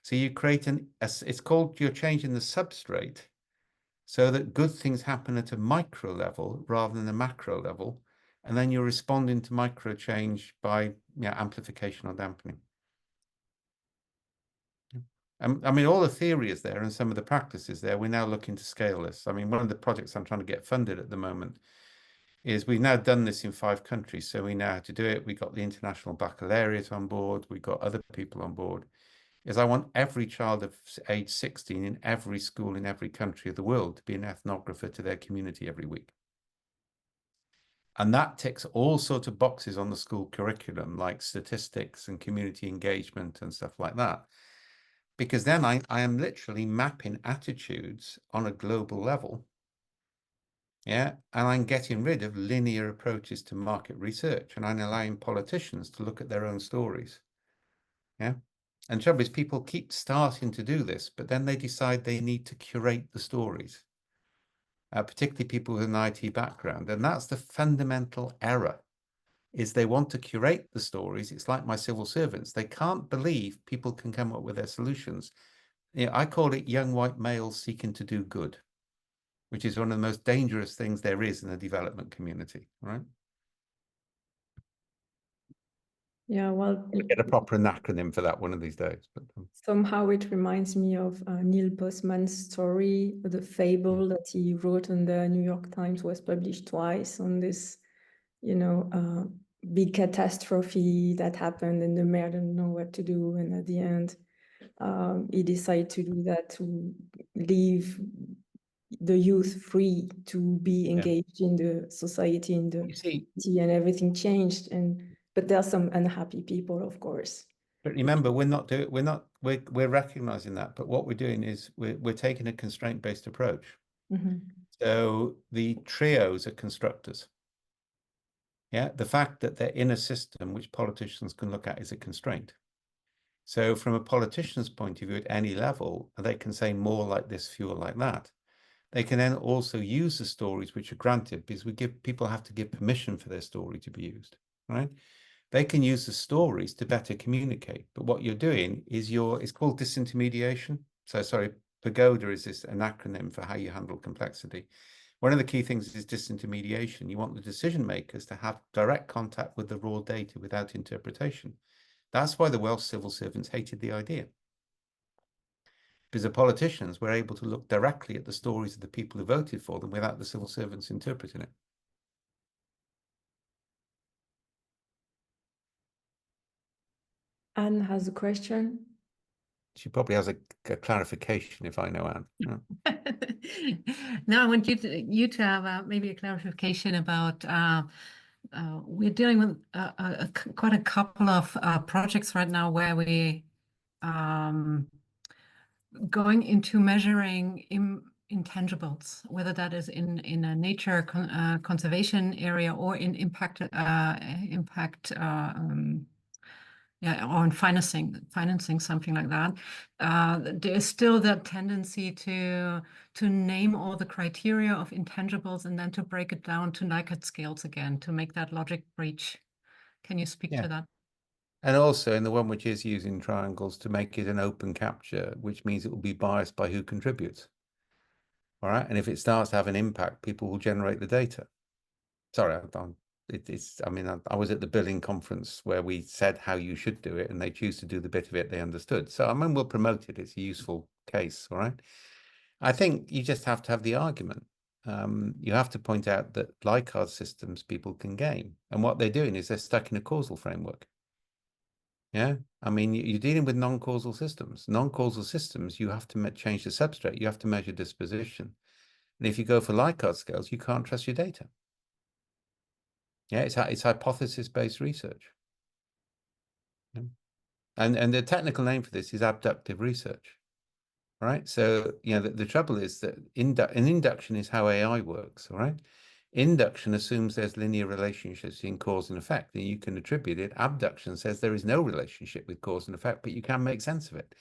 Speaker 1: So you create it's called, you're changing the substrate so that good things happen at a micro level rather than a macro level. And then you're responding to micro change by amplification or dampening. I mean, all the theory is there and some of the practice is there. We're now looking to scale this. I mean, one of the projects I'm trying to get funded at the moment is we've now done this in 5 countries. So we know how to do it. We got the International Baccalaureate on board. We got other people on board. Is I want every child of age 16 in every school in every country of the world to be an ethnographer to their community every week. And that ticks all sorts of boxes on the school curriculum, like statistics and community engagement and stuff like that. Because then I am literally mapping attitudes on a global level. Yeah. And I'm getting rid of linear approaches to market research, and I'm allowing politicians to look at their own stories. Yeah. And the trouble is, people keep starting to do this, but then they decide they need to curate the stories, particularly people with an IT background. And that's the fundamental error, is they want to curate the stories. It's like my civil servants. They can't believe people can come up with their solutions. You know, I call it young white males seeking to do good, which is one of the most dangerous things there is in the development community, right?
Speaker 2: Yeah, well,
Speaker 1: We'll get a proper acronym for that one of these days. But
Speaker 2: somehow it reminds me of Neil Postman's story, the fable that he wrote in the New York Times, was published twice, on this, you know, big catastrophe that happened and the mayor didn't know what to do. And at the end, he decided to do that, to leave the youth free to be engaged in the society, in the city, and everything changed. But there are some unhappy people, of course.
Speaker 1: But remember, we're recognizing that. But what we're doing is we're taking a constraint-based approach. So the trios are constructors. Yeah, the fact that they're in a system which politicians can look at is a constraint. So from a politician's point of view at any level, they can say more like this, fewer like that. They can then also use the stories which are granted, because people have to give permission for their story to be used, right? They can use the stories to better communicate. But what you're doing is it's called disintermediation. So sorry, Pagoda is an acronym for how you handle complexity. One of the key things is disintermediation. You want the decision makers to have direct contact with the raw data without interpretation. That's why the Welsh civil servants hated the idea, because the politicians were able to look directly at the stories of the people who voted for them without the civil servants interpreting it.
Speaker 2: Anne has a question.
Speaker 1: She probably has a clarification, if I know Anne.
Speaker 3: Now I want you to have maybe a clarification about we're dealing with quite a couple of projects right now where we going into measuring intangibles, whether that is in a nature conservation area or in impact yeah, or in financing something like that. There's still that tendency to name all the criteria of intangibles and then to break it down to Likert scales again to make that logic breach. Can you speak to that?
Speaker 1: And also in the one which is using triangles to make it an open capture, which means it will be biased by who contributes. All right. And if it starts to have an impact, people will generate the data. Sorry, I mean, I was at the billing conference where we said how you should do it, and they choose to do the bit of it they understood. So I mean, we'll promote it. It's a useful case. All right. I think you just have to have the argument. You have to point out that Likert systems people can game. And what they're doing is they're stuck in a causal framework. Yeah, I mean, you're dealing with non-causal systems. Non-causal systems, you have to change the substrate. You have to measure disposition. And if you go for Likert scales, you can't trust your data. Yeah, it's hypothesis-based research. Yeah. And the technical name for this is abductive research. Right? So, you know, the trouble is that an induction is how AI works, all right? Induction assumes there's linear relationships in cause and effect, and you can attribute it. Abduction says there is no relationship with cause and effect, but you can make sense of it.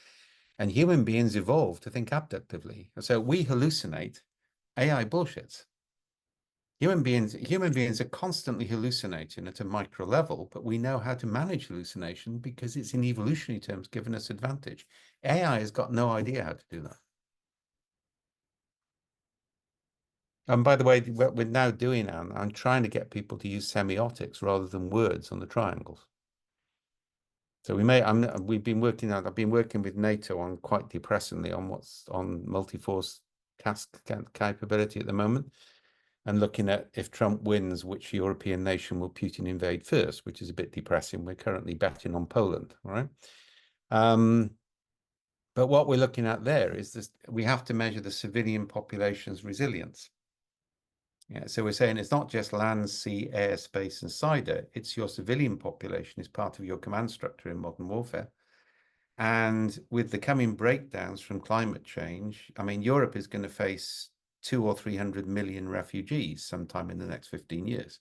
Speaker 1: And human beings evolved to think abductively. So we hallucinate, AI bullshits. Human beings are constantly hallucinating at a micro level, but we know how to manage hallucination because it's in evolutionary terms given us advantage. AI has got no idea how to do that. And by the way, what we're now doing, Anne, I'm trying to get people to use semiotics rather than words on the triangles. So I've been working with NATO on quite depressingly on what's on multi-force task capability at the moment, and looking at if Trump wins, which European nation will Putin invade first, which is a bit depressing. We're currently betting on Poland, right? But what we're looking at there is this: we have to measure the civilian population's resilience. Yeah, so we're saying it's not just land, sea, air, space, and cyber. It's your civilian population is part of your command structure in modern warfare. And with the coming breakdowns from climate change, I mean, Europe is going to face 200 or 300 million refugees sometime in the next 15 years.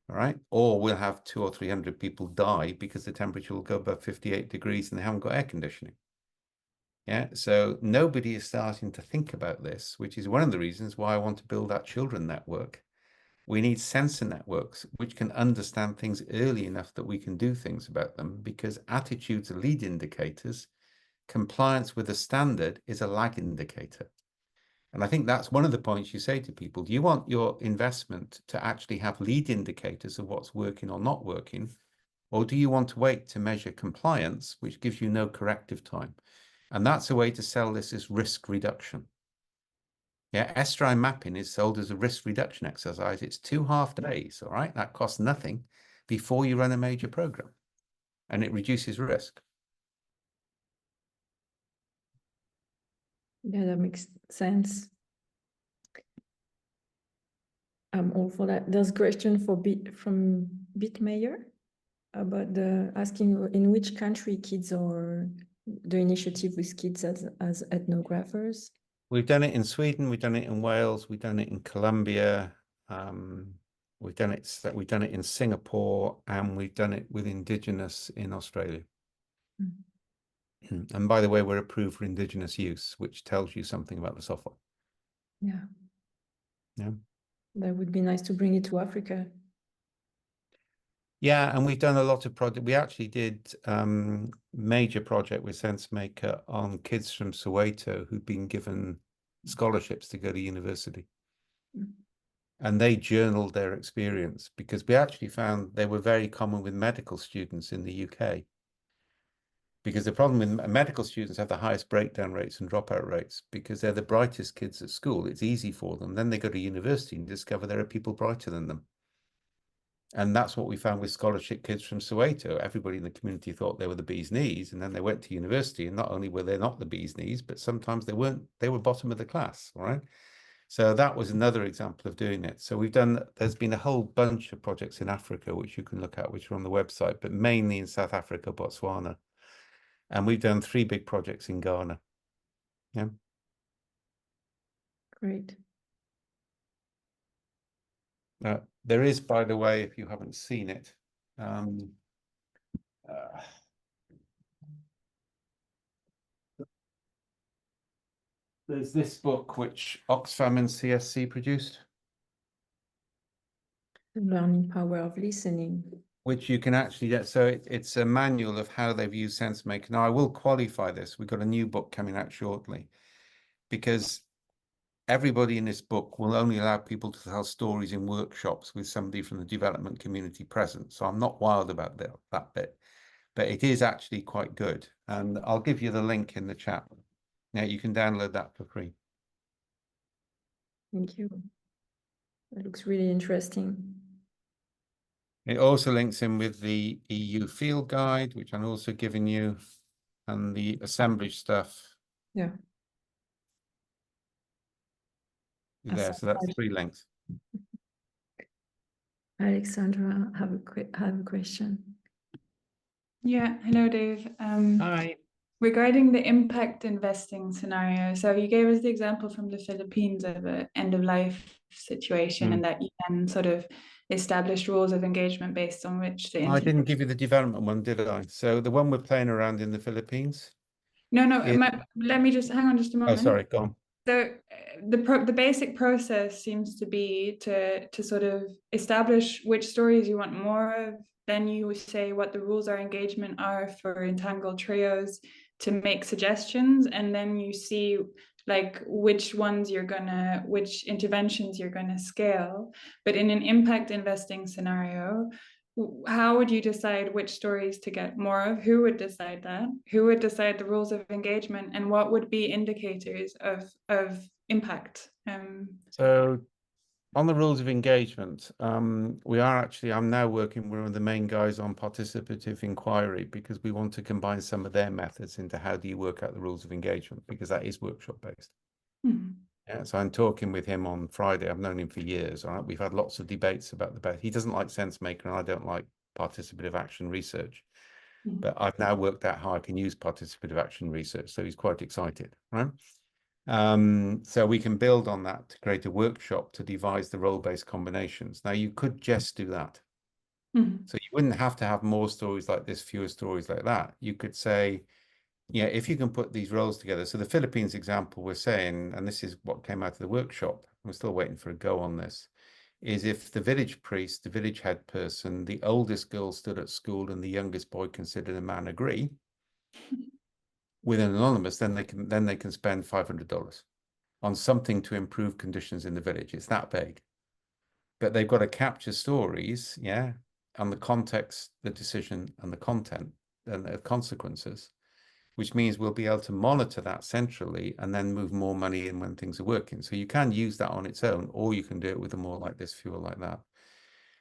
Speaker 1: All right. Or we'll have 200 or 300 people die because the temperature will go above 58 degrees and they haven't got air conditioning. Yeah. So nobody is starting to think about this, which is one of the reasons why I want to build that children network. We need sensor networks which can understand things early enough that we can do things about them, because attitudes are lead indicators. Compliance with a standard is a lag indicator. And I think that's one of the points you say to people. Do you want your investment to actually have lead indicators of what's working or not working? Or do you want to wait to measure compliance, which gives you no corrective time? And that's a way to sell this as risk reduction. Yeah, SRI mapping is sold as a risk reduction exercise. It's 2 half days, all right? That costs nothing before you run a major program, and it reduces risk.
Speaker 2: Yeah, that makes sense. I'm all for that. There's a question from Bitmayer about asking in which country kids are the initiative with kids as ethnographers.
Speaker 1: We've done it in Sweden, we've done it in Wales, we've done it in Colombia, we've done it in Singapore, and we've done it with Indigenous in Australia. Mm. And by the way, we're approved for Indigenous use, which tells you something about the software.
Speaker 2: Yeah.
Speaker 1: Yeah.
Speaker 2: That would be nice to bring it to Africa.
Speaker 1: Yeah, and we've done a lot of projects. We actually did major project with SenseMaker on kids from Soweto who'd been given scholarships to go to university. And they journaled their experience, because we actually found they were very common with medical students in the UK. Because the problem with medical students have the highest breakdown rates and dropout rates because they're the brightest kids at school. It's easy for them. Then they go to university and discover there are people brighter than them. And that's what we found with scholarship kids from Soweto. Everybody in the community thought they were the bee's knees, and then they went to university, and not only were they not the bee's knees, but sometimes they weren't, they were bottom of the class, all right? So that was another example of doing it. So there's been a whole bunch of projects in Africa, which you can look at, which are on the website, but mainly in South Africa, Botswana. And we've done 3 big projects in Ghana. Yeah.
Speaker 2: Great.
Speaker 1: There is, by the way, if you haven't seen it, there's this book which Oxfam and CSC produced.
Speaker 2: The learning power of listening. Which
Speaker 1: you can actually get. So it's a manual of how they've used SenseMaker. Now, I will qualify this. We've got a new book coming out shortly, because everybody in this book will only allow people to tell stories in workshops with somebody from the development community present. So I'm not wild about that bit, but it is actually quite good. And I'll give you the link in the chat. Now you can download that for free.
Speaker 2: Thank you. That looks really interesting.
Speaker 1: It also links in with the EU field guide, which I'm also giving you, and the assemblage stuff.
Speaker 2: Yeah.
Speaker 1: There, so that's 3 links.
Speaker 2: Alexandra, have a question.
Speaker 4: Yeah, hello, Dave.
Speaker 1: Hi.
Speaker 4: Regarding the impact investing scenario, so you gave us the example from the Philippines of an end-of-life situation, and that you can sort of establish rules of engagement based on which the
Speaker 1: I didn't give you the development one, did I? So the one we're playing around in the Philippines.
Speaker 4: No, let me just hang on just a moment.
Speaker 1: Oh, sorry, go on.
Speaker 4: So the basic process seems to be to sort of establish which stories you want more of. Then you say what the rules of engagement are for entangled trios to make suggestions, and then you see like which interventions you're gonna scale. But in an impact investing scenario, how would you decide which stories to get more of? Who would decide that? Who would decide the rules of engagement, and what would be indicators of impact?
Speaker 1: So on the rules of engagement, I'm now working with one of the main guys on participative inquiry, because we want to combine some of their methods into how do you work out the rules of engagement, because that is workshop based. Yeah, so I'm talking with him on Friday. I've known him for years. All right, we've had lots of debates about the best. He doesn't like SenseMaker, and I don't like participative action research. But I've now worked out how I can use participative action research, so he's quite excited, right? So we can build on that to create a workshop to devise the role-based combinations. Now, you could just do that. So you wouldn't have to have more stories like this, fewer stories like that. You could say, yeah, if you can put these roles together. So the Philippines example we're saying, and this is what came out of the workshop, we're still waiting for a go on this, is if the village priest, the village head person, the oldest girl stood at school and the youngest boy considered a man agree with an anonymous, then they can spend $500 on something to improve conditions in the village. It's that vague. But they've got to capture stories, yeah, on the context, the decision, and the content and the consequences, which means we'll be able to monitor that centrally and then move more money in when things are working. So you can use that on its own, or you can do it with a more like this, fewer like that.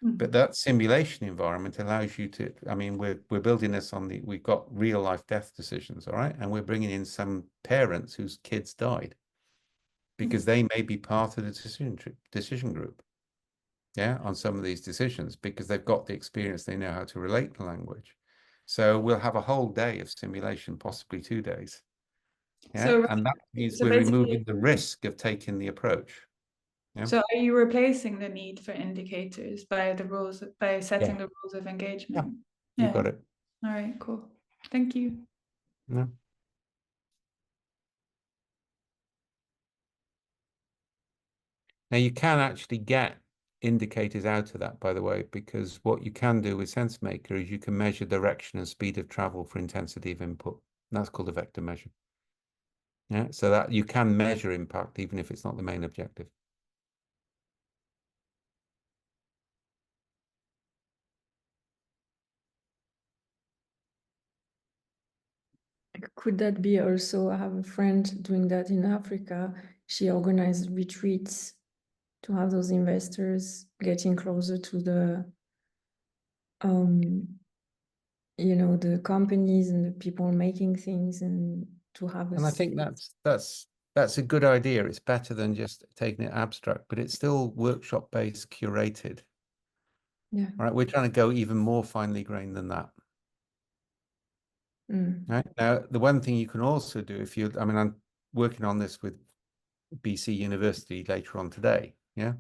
Speaker 1: But that simulation environment allows you to, I mean, we're building this on we've got real life death decisions, all right? And we're bringing in some parents whose kids died because they may be part of the decision group, yeah, on some of these decisions because they've got the experience, they know how to relate to language. So we'll have a whole day of simulation, possibly 2 days. Yeah,
Speaker 4: So,
Speaker 1: and that means
Speaker 4: so
Speaker 1: we're
Speaker 4: basically-
Speaker 1: removing the risk of taking the approach. Yeah.
Speaker 4: So are you replacing the need for indicators by setting the rules of engagement?
Speaker 1: You got it.
Speaker 4: All right, cool. Thank you.
Speaker 1: No. Now you can actually get indicators out of that, by the way, because what you can do with SenseMaker is you can measure direction and speed of travel for intensity of input. And that's called a vector measure. Yeah, so that you can measure impact even if it's not the main objective.
Speaker 2: Could that be also, I have a friend doing that in Africa. She organized retreats to have those investors getting closer to the, the companies and the people making things and to have
Speaker 1: And I think that's a good idea. It's better than just taking it abstract, but it's still workshop-based, curated.
Speaker 2: Yeah.
Speaker 1: Right, we're trying to go even more finely grained than that. Right now, the one thing you can also do I mean, I'm working on this with BC University later on today, yeah,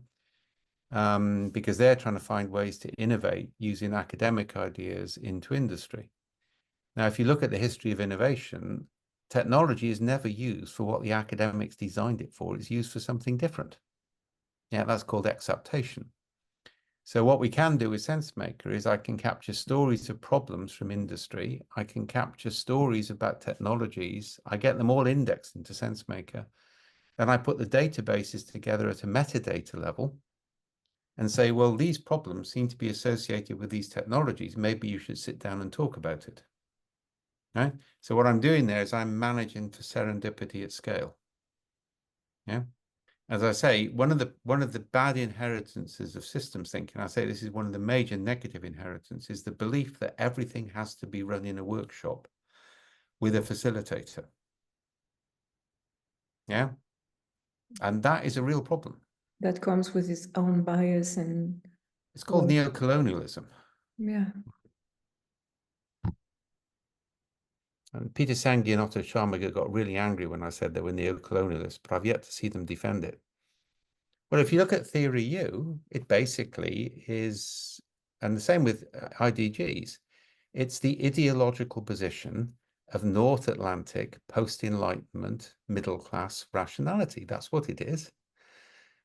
Speaker 1: because they're trying to find ways to innovate using academic ideas into industry. Now, if you look at the history of innovation, technology is never used for what the academics designed it for. It's used for something different. Yeah, that's called acceptation. So what we can do with SenseMaker is I can capture stories of problems from industry. I can capture stories about technologies. I get them all indexed into SenseMaker. Then I put the databases together at a metadata level and say, well, these problems seem to be associated with these technologies. Maybe you should sit down and talk about it. Right? So what I'm doing there is I'm managing for serendipity at scale. Yeah. As I say, one of the bad inheritances of systems thinking, I say this is one of the major negative inheritances, is the belief that everything has to be run in a workshop with a facilitator. Yeah. And that is a real problem.
Speaker 2: That comes with its own bias and
Speaker 1: it's called neocolonialism.
Speaker 2: Yeah.
Speaker 1: And Peter Sanghi and Otto Scharmerger got really angry when I said they were neocolonialists, but I've yet to see them defend it. Well, if you look at Theory U, it basically is, and the same with IDGs, it's the ideological position of North Atlantic, post-Enlightenment, middle-class rationality. That's what it is,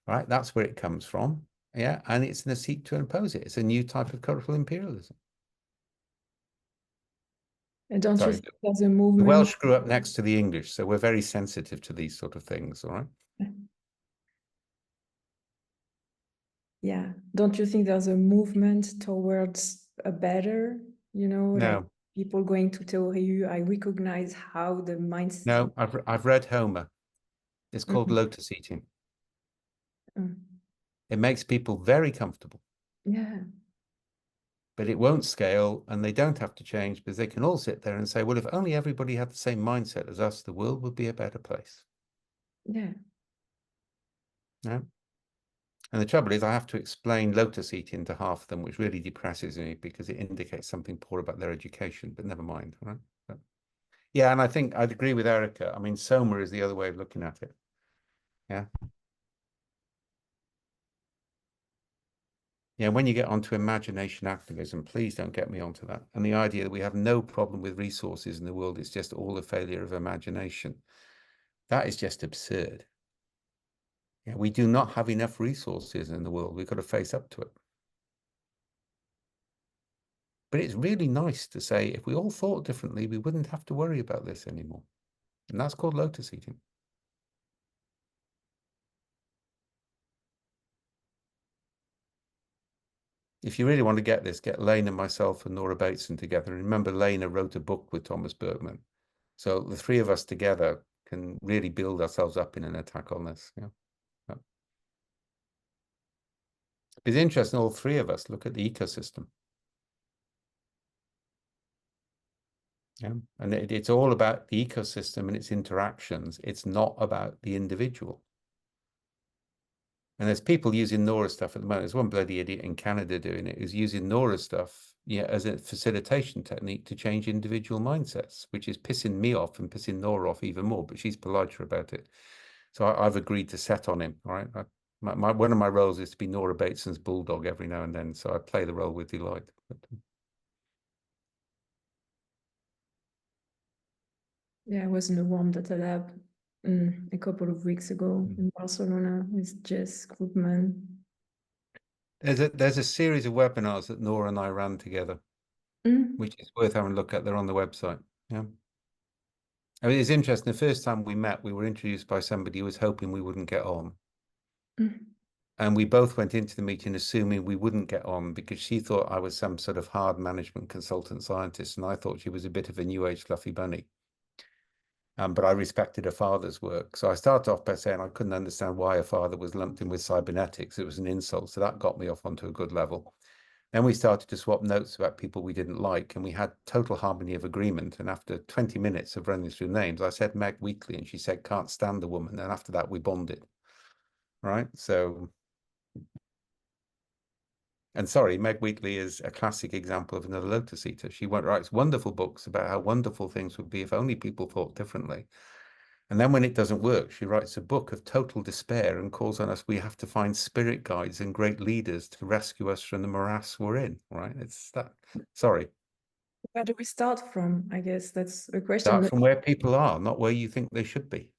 Speaker 1: right? That's where it comes from, yeah? And it's in a seek to impose it. It's a new type of cultural imperialism.
Speaker 2: And don't you think there's a movement?
Speaker 1: The Welsh grew up next to the English, so we're very sensitive to these sort of things, all right?
Speaker 2: Yeah. Don't you think there's a movement towards a better,
Speaker 1: No.
Speaker 2: like people going to tell you, I recognize how the mindset.
Speaker 1: No, I've read Homer. It's called lotus eating. It makes people very comfortable.
Speaker 2: Yeah.
Speaker 1: But it won't scale, and they don't have to change because they can all sit there and say, well, if only everybody had the same mindset as us, the world would be a better place.
Speaker 2: Yeah.
Speaker 1: Yeah. And the trouble is I have to explain lotus eating to half of them, which really depresses me because it indicates something poor about their education, but never mind, right? But, yeah, and I think I'd agree with Erica. I mean, Soma is the other way of looking at it. Yeah. Yeah, when you get onto imagination activism, please don't get me onto that. And the idea that we have no problem with resources in the world, it's just all a failure of imagination. That is just absurd. Yeah, we do not have enough resources in the world. We've got to face up to it. But it's really nice to say, if we all thought differently, we wouldn't have to worry about this anymore. And that's called lotus eating. If you really want to get this, get Lena, myself, and Nora Bateson together. And remember, Lena wrote a book with Thomas Bergman. So the three of us together can really build ourselves up in an attack on this. Yeah. It's interesting, all three of us look at the ecosystem. Yeah. And it's all about the ecosystem and its interactions. It's not about the individual. And there's people using Nora stuff at the moment. There's one bloody idiot in Canada doing it, who's using Nora stuff, yeah, as a facilitation technique to change individual mindsets, which is pissing me off and pissing Nora off even more, but she's politer about it. So I've agreed to set on him, all right? One of my roles is to be Nora Bateson's bulldog every now and then, so I play the role with delight.
Speaker 2: Yeah, I was in the Warm Data Lab a couple of weeks ago in Barcelona with Jess Groupman.
Speaker 1: There's a series of webinars that Nora and I ran together, which is worth having a look at. They're on the website. Yeah. I mean, it's interesting. The first time we met, we were introduced by somebody who was hoping we wouldn't get on. And we both went into the meeting assuming we wouldn't get on because she thought I was some sort of hard management consultant scientist, and I thought she was a bit of a new age fluffy bunny. But I respected her father's work. So I started off by saying I couldn't understand why her father was lumped in with cybernetics. It was an insult. So that got me off onto a good level. Then we started to swap notes about people we didn't like, and we had total harmony of agreement. And after 20 minutes of running through names, I said Meg Wheatley, and she said, can't stand the woman. And after that, we bonded. Right? So, and sorry, Meg Wheatley is a classic example of another lotus eater. She writes wonderful books about how wonderful things would be if only people thought differently. And then when it doesn't work, she writes a book of total despair and calls on us, we have to find spirit guides and great leaders to rescue us from the morass we're in, right? It's that, sorry.
Speaker 2: Where do we start from? I guess that's a question.
Speaker 1: Start from where people are, not where you think they should be.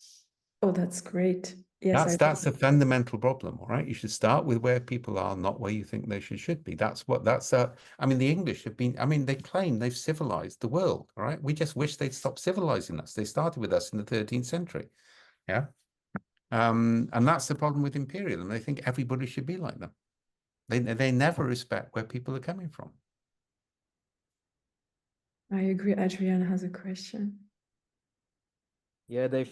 Speaker 2: Oh, that's great. Yes,
Speaker 1: that's a fundamental problem, all right? You should start with where people are, not where you think they should be. I mean, the English have been, I mean, they claim they've civilized the world, all right? We just wish they'd stop civilizing us. They started with us in the 13th century, yeah? And that's the problem with imperialism. They think everybody should be like them. They never respect where people are coming from.
Speaker 2: I agree. Adriana has a question.
Speaker 5: Yeah, they've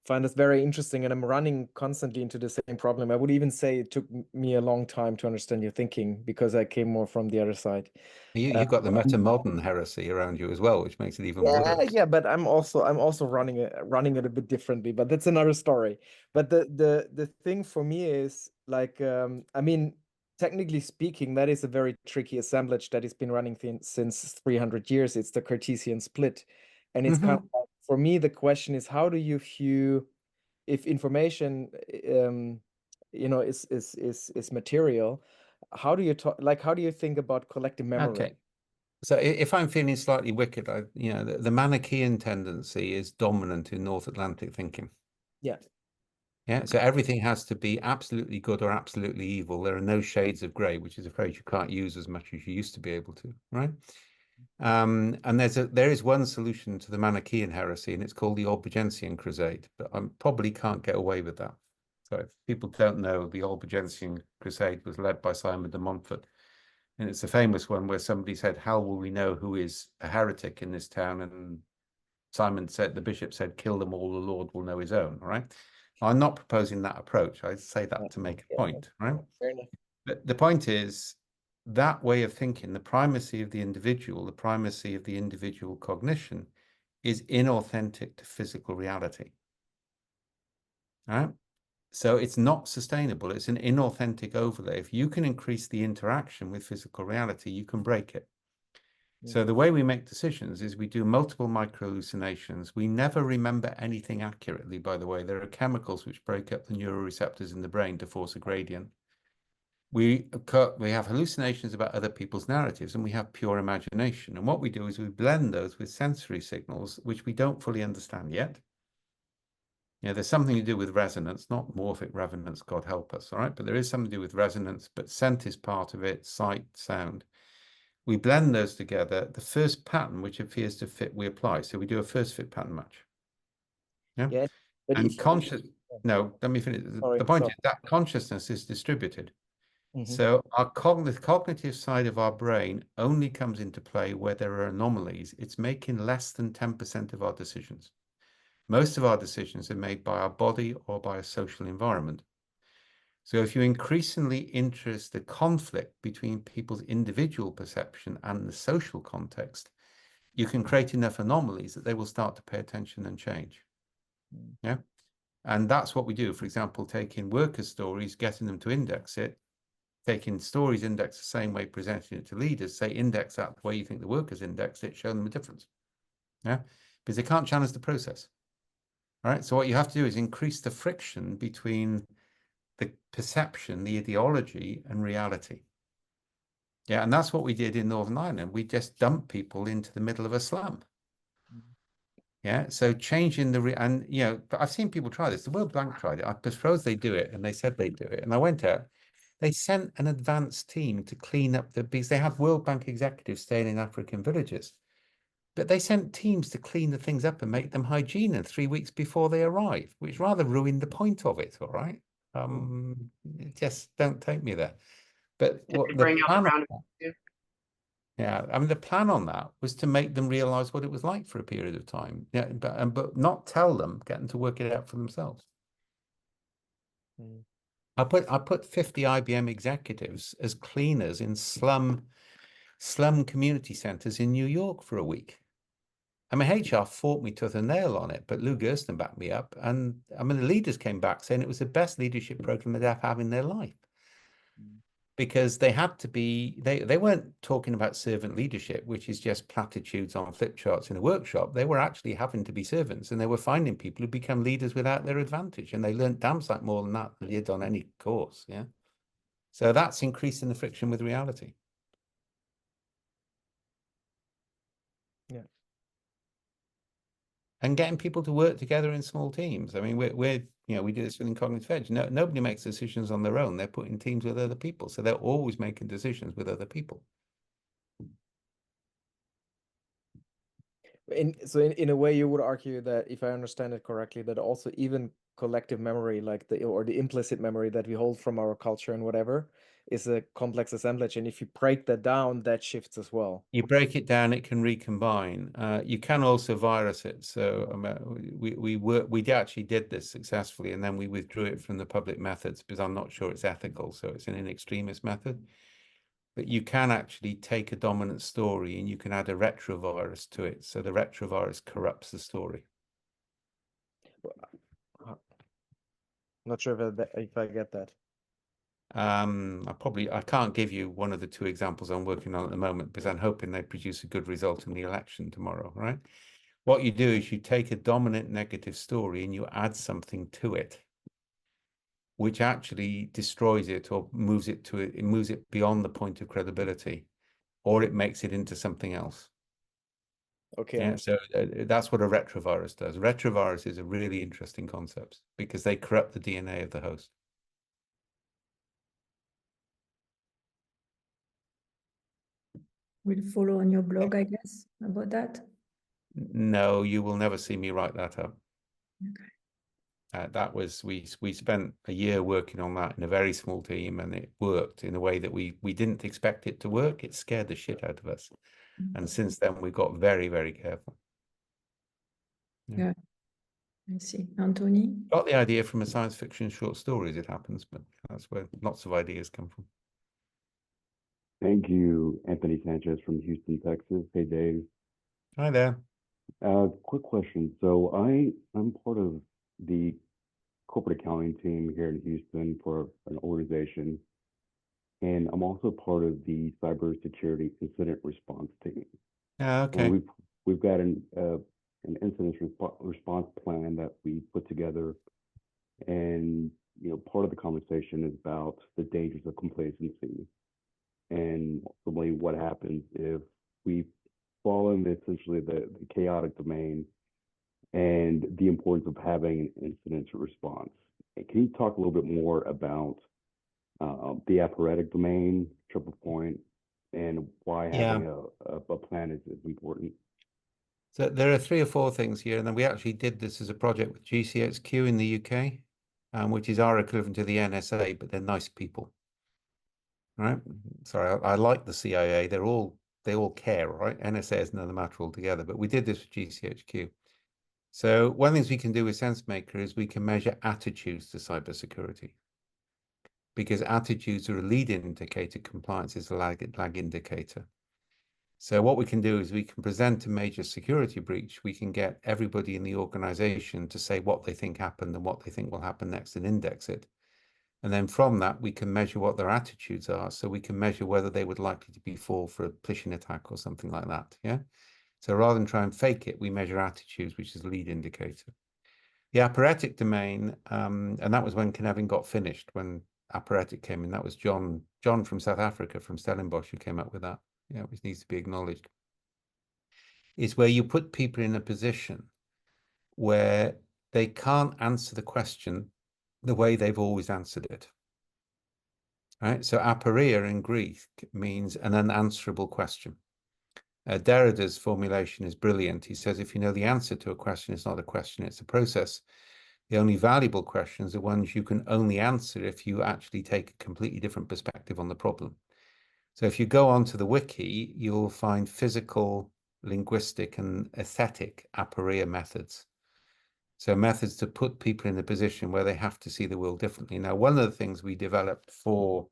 Speaker 5: find this very interesting, and I'm running constantly into the same problem. I would even say it took me a long time to understand your thinking because I came more from the other side.
Speaker 1: You've got the meta-modern heresy around you as well, which makes it even worse.
Speaker 5: Yeah, but I'm also running it a bit differently, but that's another story. But the thing for me is like I mean, technically speaking, that is a very tricky assemblage that has been running since 300 years. It's the Cartesian split, and it's kind of like, for me, the question is, how do you view if information you know is material? How do you talk, like, how do you think about collective memory?
Speaker 1: Okay. So if I'm feeling slightly wicked, you know, the Manichaean tendency is dominant in North Atlantic thinking.
Speaker 5: Yeah.
Speaker 1: Yeah. So everything has to be absolutely good or absolutely evil. There are no shades of gray, which is a phrase you can't use as much as you used to be able to, right? And there is one solution to the Manichaean heresy, and it's called the Albigensian Crusade, but I probably can't get away with that. So if people don't know, the Albigensian Crusade was led by Simon de Montfort. And it's a famous one where somebody said, how will we know who is a heretic in this town? And Simon said, the bishop said, kill them all, the Lord will know his own, right? I'm not proposing that approach. I say that to make a point, right?
Speaker 5: Fair enough.
Speaker 1: But the point is, that way of thinking, the primacy of the individual cognition is inauthentic to physical reality, right? So it's not sustainable. It's an inauthentic overlay. If you can increase the interaction with physical reality, you can break it. So the way we make decisions is we do multiple micro hallucinations. We never remember anything accurately, by the way. There are chemicals which break up the neuroreceptors in the brain to force a gradient. We have hallucinations about other people's narratives, and we have pure imagination. And what we do is we blend those with sensory signals, which we don't fully understand yet. You know, there's something to do with resonance, not morphic resonance, God help us, all right? But there is something to do with resonance, but scent is part of it, sight, sound. We blend those together. The first pattern which appears to fit, we apply. So we do a first fit pattern match. Yeah.
Speaker 5: But
Speaker 1: and no, let me finish. The point is that consciousness is distributed. So our cognitive side of our brain only comes into play where there are anomalies. It's making less than 10% of our decisions. Most of our decisions are made by our body or by a social environment. So if you increasingly interest the conflict between people's individual perception and the social context, you can create enough anomalies that they will start to pay attention and change. Yeah. And that's what we do. For example, taking workers' stories, getting them to index it, taking stories indexed the same way, presenting it to leaders, say index that the way you think the workers index it, show them a difference. Yeah. Because they can't challenge the process. All right. So what you have to do is increase the friction between the perception, the ideology, and reality. Yeah, and that's what we did in Northern Ireland. We just dumped people into the middle of a slum. Yeah, so changing and you know, but I've seen people try this. The World Bank tried it. I suppose they do it, and they said they do it. And I went out. They sent an advanced team to clean up because they have World Bank executives staying in African villages. But they sent teams to clean the things up and make them hygiene 3 weeks before they arrived, which rather ruined the point of it, all right? Just don't take me there. But what the plan on that, yeah, I mean, the plan on that was to make them realize what it was like for a period of time. Yeah, but not tell them, get them to work it out for themselves. I put 50 IBM executives as cleaners in slum community centers in New York for a week. I mean, HR fought me tooth and nail on it, but Lou Gersten backed me up. And I mean, the leaders came back saying it was the best leadership program they'd ever had in their life. Because they had to be, they weren't talking about servant leadership, which is just platitudes on flip charts in a workshop. They were actually having to be servants, and they were finding people who become leaders without their advantage. And they learned damn sight more than that they did on any course. Yeah. So that's increasing the friction with reality.
Speaker 5: Yeah.
Speaker 1: And getting people to work together in small teams. I mean, we're you know, we do this within Cognitive Edge. Nobody makes decisions on their own. They're put in teams with other people. So they're always making decisions with other people.
Speaker 5: In a way, you would argue that, if I understand it correctly, that also even collective memory, like the implicit memory that we hold from our culture and whatever, is a complex assemblage. And if you break that down, that shifts as well.
Speaker 1: You break it down, it can recombine. You can also virus it. So we actually did this successfully, and then we withdrew it from the public methods because I'm not sure it's ethical. So it's an in extremis method. But you can actually take a dominant story and you can add a retrovirus to it. So the retrovirus corrupts the story.
Speaker 5: Not sure if I get that.
Speaker 1: I can't give you one of the two examples I'm working on at the moment because I'm hoping they produce a good result in the election tomorrow, right? What you do is you take a dominant negative story and you add something to it, which actually destroys it or moves it beyond the point of credibility, or it makes it into something else.
Speaker 5: Okay.
Speaker 1: Yeah, so that's what a retrovirus does. Retrovirus is a really interesting concept because they corrupt the DNA of the host.
Speaker 2: We'll follow on your blog, I guess, about that.
Speaker 1: No, you will never see me write that up.
Speaker 2: Okay.
Speaker 1: That was we spent a year working on that in a very small team, and it worked in a way that we didn't expect it to work. It scared the shit out of us, and since then we got very, very careful.
Speaker 2: Yeah, I see. Anthony?
Speaker 1: Got the idea from a science fiction short story as it happens, but that's where lots of ideas come from.
Speaker 6: Thank you, Anthony Sanchez from Houston, Texas. Hey, Dave.
Speaker 1: Hi there.
Speaker 6: Quick question. So I'm part of the corporate accounting team here in Houston for an organization. And I'm also part of the cybersecurity incident response team.
Speaker 1: Okay.
Speaker 6: And we've got an incident response plan that we put together. And, you know, part of the conversation is about the dangers of complacency and ultimately what happens if we fall in essentially the chaotic domain, and the importance of having an incident response. Can you talk a little bit more about the operatic domain, triple point, and why having a plan is important?
Speaker 1: So there are 3 or 4 things here, and then we actually did this as a project with GCHQ in the UK, which is our equivalent to the NSA, but they're nice people, right? Sorry, I like the CIA. They all care, right? NSA is another matter altogether, but we did this with GCHQ. So one of the things we can do with SenseMaker is we can measure attitudes to cybersecurity, because attitudes are a lead indicator, compliance is a lag indicator. So what we can do is we can present a major security breach. We can get everybody in the organization to say what they think happened and what they think will happen next and index it. And then from that, we can measure what their attitudes are. So we can measure whether they would likely to be fall for a phishing attack or something like that. Yeah. So rather than try and fake it, we measure attitudes, which is a lead indicator. The operatic domain, and that was when Cynefin got finished, when operatic came in. That was John from South Africa, from Stellenbosch, who came up with that. Yeah, which needs to be acknowledged, is where you put people in a position where they can't answer the question the way they've always answered it. Right? So aporia in Greek means an unanswerable question. Derrida's formulation is brilliant. He says, if you know the answer to a question, it's not a question, it's a process. The only valuable questions are ones you can only answer if you actually take a completely different perspective on the problem. So if you go onto the wiki, you'll find physical, linguistic, and aesthetic aporia methods. So methods to put people in a position where they have to see the world differently. Now, one of the things we developed for,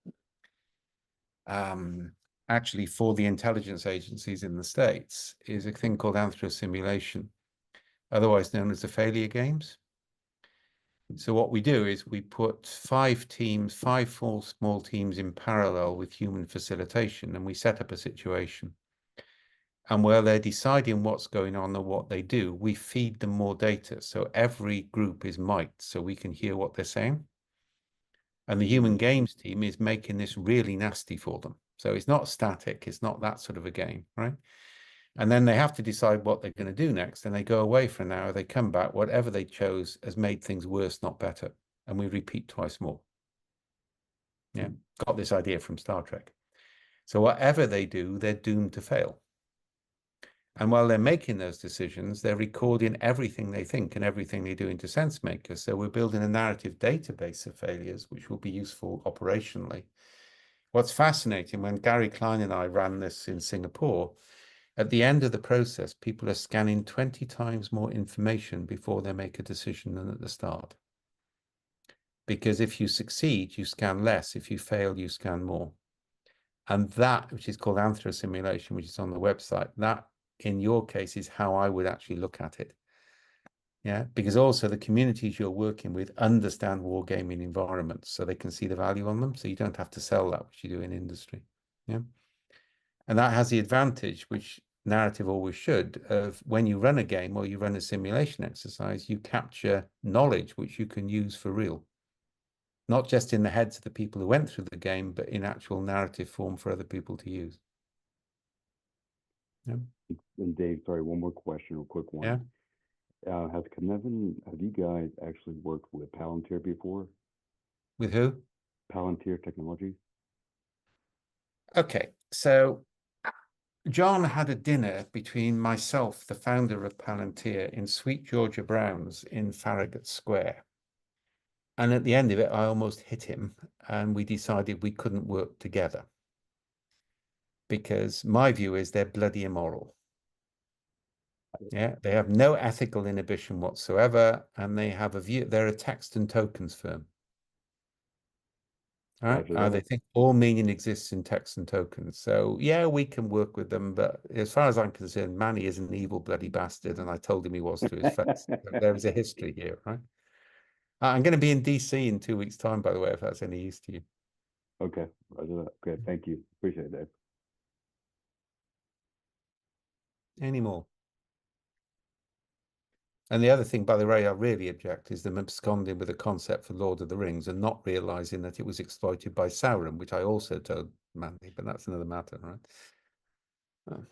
Speaker 1: actually for the intelligence agencies in the States, is a thing called anthrosimulation, otherwise known as the failure games. So what we do is we put 5 small teams in parallel with human facilitation, and we set up a situation. And while they're deciding what's going on and what they do, we feed them more data. So every group is mic'd so we can hear what they're saying. And the human games team is making this really nasty for them. So it's not static, it's not that sort of a game, right? And then they have to decide what they're going to do next. And they go away for an hour, they come back, whatever they chose has made things worse, not better. And we repeat twice more. Yeah, got this idea from Star Trek. So whatever they do, they're doomed to fail. And while they're making those decisions, they're recording everything they think and everything they do into SenseMaker. So we're building a narrative database of failures, which will be useful operationally. What's fascinating, when Gary Klein and I ran this in Singapore, at the end of the process, people are scanning 20 times more information before they make a decision than at the start. Because if you succeed, you scan less. If you fail, you scan more. And that, which is called anthrosimulation, which is on the website, that in your case is how I would actually look at it. Yeah, because also the communities you're working with understand wargaming environments, so they can see the value on them. So you don't have to sell that, which you do in industry. Yeah. And that has the advantage, which narrative always should, of when you run a game or you run a simulation exercise, you capture knowledge which you can use for real. Not just in the heads of the people who went through the game, but in actual narrative form for other people to use. Yeah.
Speaker 6: And Dave, sorry, one more question, a quick one.
Speaker 1: Yeah.
Speaker 6: Have you guys actually worked with Palantir before?
Speaker 1: With who?
Speaker 6: Palantir Technologies.
Speaker 1: Okay, so John had a dinner between myself, the founder of Palantir, in Sweet Georgia Brown's in Farragut Square. And at the end of it, I almost hit him, and we decided we couldn't work together. Because my view is they're bloody immoral. Yeah, they have no ethical inhibition whatsoever, and they have a view, they're a text and tokens firm. All right. They think all meaning exists in text and tokens. So yeah, we can work with them, but as far as I'm concerned, Manny is an evil bloody bastard, and I told him he was to his face. There is a history here, right? I'm going to be in DC in 2 weeks' time, by the way, if that's any use to you.
Speaker 6: Okay, roger that. Okay, thank you. Appreciate it, Dave.
Speaker 1: Any more? And the other thing, by the way, I really object is them absconding with a concept for Lord of the Rings and not realizing that it was exploited by Sauron, which I also told Mandy, but that's another matter, right? Oh.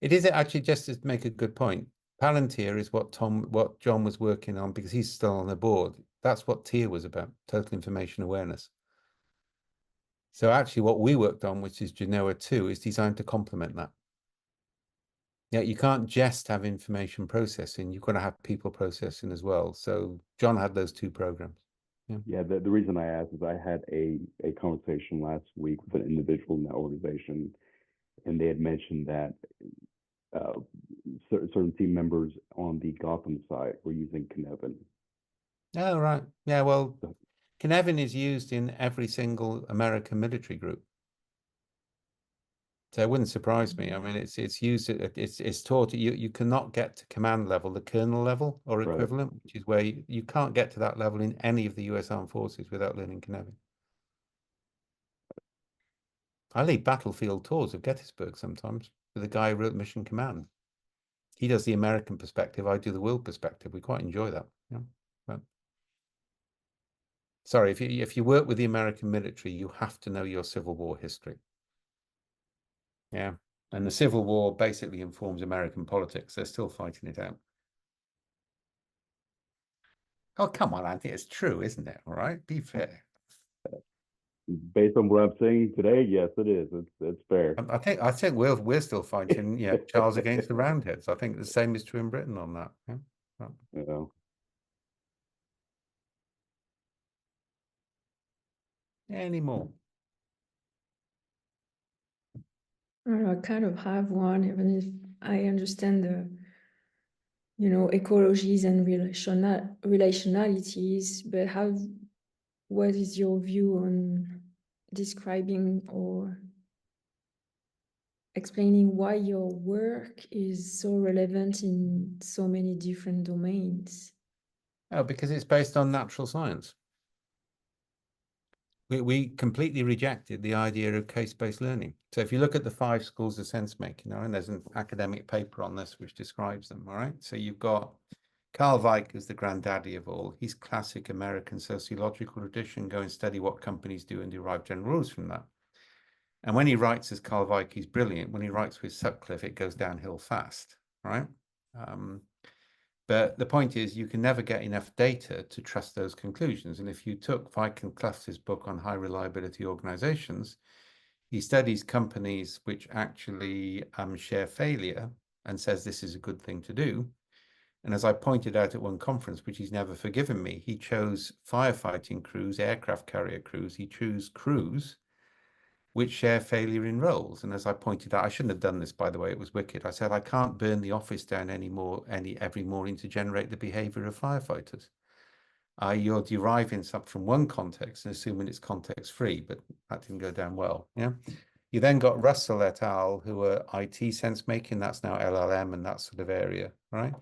Speaker 1: It is actually, just to make a good point, Palantir is what John was working on because he's still on the board. That's what TIER was about, total information awareness. So actually what we worked on, which is Genoa 2, is designed to complement that. Yeah, you can't just have information processing. You've got to have people processing as well. So John had those two programs.
Speaker 6: Yeah, the reason I asked is I had a conversation last week with an individual in that organization, and they had mentioned that certain team members on the Gotham side were using Cynefin.
Speaker 1: Oh, right. Yeah, well, Cynefin is used in every single American military group. So it wouldn't surprise me. I mean, it's used, it's taught, you cannot get to command level, the colonel level or equivalent, right, which is where you can't get to that level in any of the US Armed Forces without learning Cynefin. I lead battlefield tours of Gettysburg sometimes with a guy who wrote Mission Command. He does the American perspective, I do the world perspective. We quite enjoy that. Yeah. But, sorry, if you work with the American military, you have to know your Civil War history. Yeah. And the Civil War basically informs American politics. They're still fighting it out. Oh, come on, Andy. It's true, isn't it? All right. Be fair.
Speaker 6: Based on what I'm saying today, yes, it is. It's fair.
Speaker 1: I think we're still fighting, yeah, Charles against the Roundheads. I think the same is true in Britain on that. Yeah.
Speaker 6: Yeah.
Speaker 1: Any more?
Speaker 2: I kind of have one, even if I understand the, ecologies and relationalities, but what is your view on describing or explaining why your work is so relevant in so many different domains?
Speaker 1: Oh, because it's based on natural science. We completely rejected the idea of case-based learning. So if you look at the 5 schools of sense making, and there's an academic paper on this which describes them, all right? So you've got Carl Weick is the granddaddy of all. He's classic American sociological tradition. Go and study what companies do and derive general rules from that. And when he writes as Carl Weick, he's brilliant. When he writes with Sutcliffe, it goes downhill fast, right? But the point is, you can never get enough data to trust those conclusions. And if you took Weick and Clough's book on high reliability organizations, he studies companies which actually share failure and says this is a good thing to do. And as I pointed out at one conference, which he's never forgiven me, he chose firefighting crews, aircraft carrier crews. He chose crews which share failure in roles. And as I pointed out, I shouldn't have done this, by the way, it was wicked. I said, I can't burn the office down every morning to generate the behavior of firefighters. You're deriving something from one context and assuming it's context-free, but that didn't go down well. Yeah. You then got Russell et al., who are IT sense-making, that's now LLM and that sort of area, right?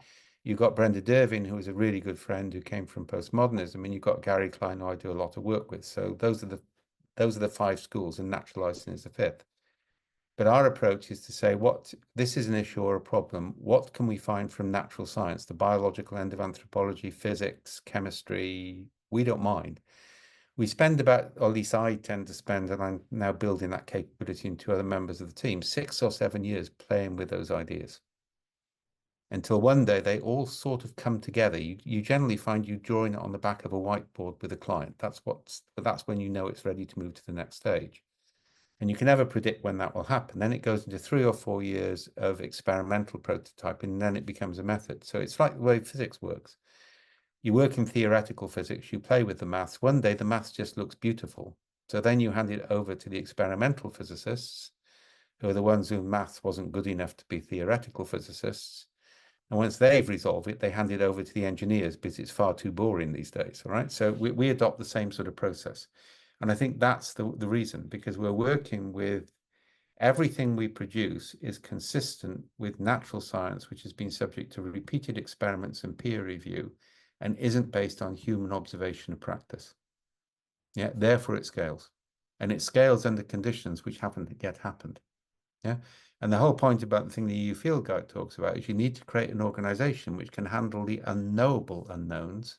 Speaker 1: You've got Brenda Dervin, who is a really good friend who came from postmodernism, and you've got Gary Klein, who I do a lot of work with. So those are the 5 schools, and naturalizing is the 5th. But our approach is to say, this is an issue or a problem. What can we find from natural science, the biological end of anthropology, physics, chemistry? We don't mind. We spend about, or at least I tend to spend, and I'm now building that capability into other members of the team, 6 or 7 years playing with those ideas. Until one day they all sort of come together. You generally find you drawing it on the back of a whiteboard with a client. That's when you know it's ready to move to the next stage. And you can never predict when that will happen. Then it goes into 3 or 4 years of experimental prototyping, and then it becomes a method. So it's like the way physics works. You work in theoretical physics, you play with the maths. One day the maths just looks beautiful. So then you hand it over to the experimental physicists, who are the ones whose maths wasn't good enough to be theoretical physicists. And once they've resolved it, they hand it over to the engineers because it's far too boring these days, all right? So we adopt the same sort of process. And I think that's the reason, because we're working with Everything we produce is consistent with natural science, which has been subject to repeated experiments and peer review and isn't based on human observation and practice. Yeah, therefore it scales. And it scales under conditions which haven't yet happened. Yeah. And the whole point about the thing the EU Field Guide talks about is you need to create an organization which can handle the unknowable unknowns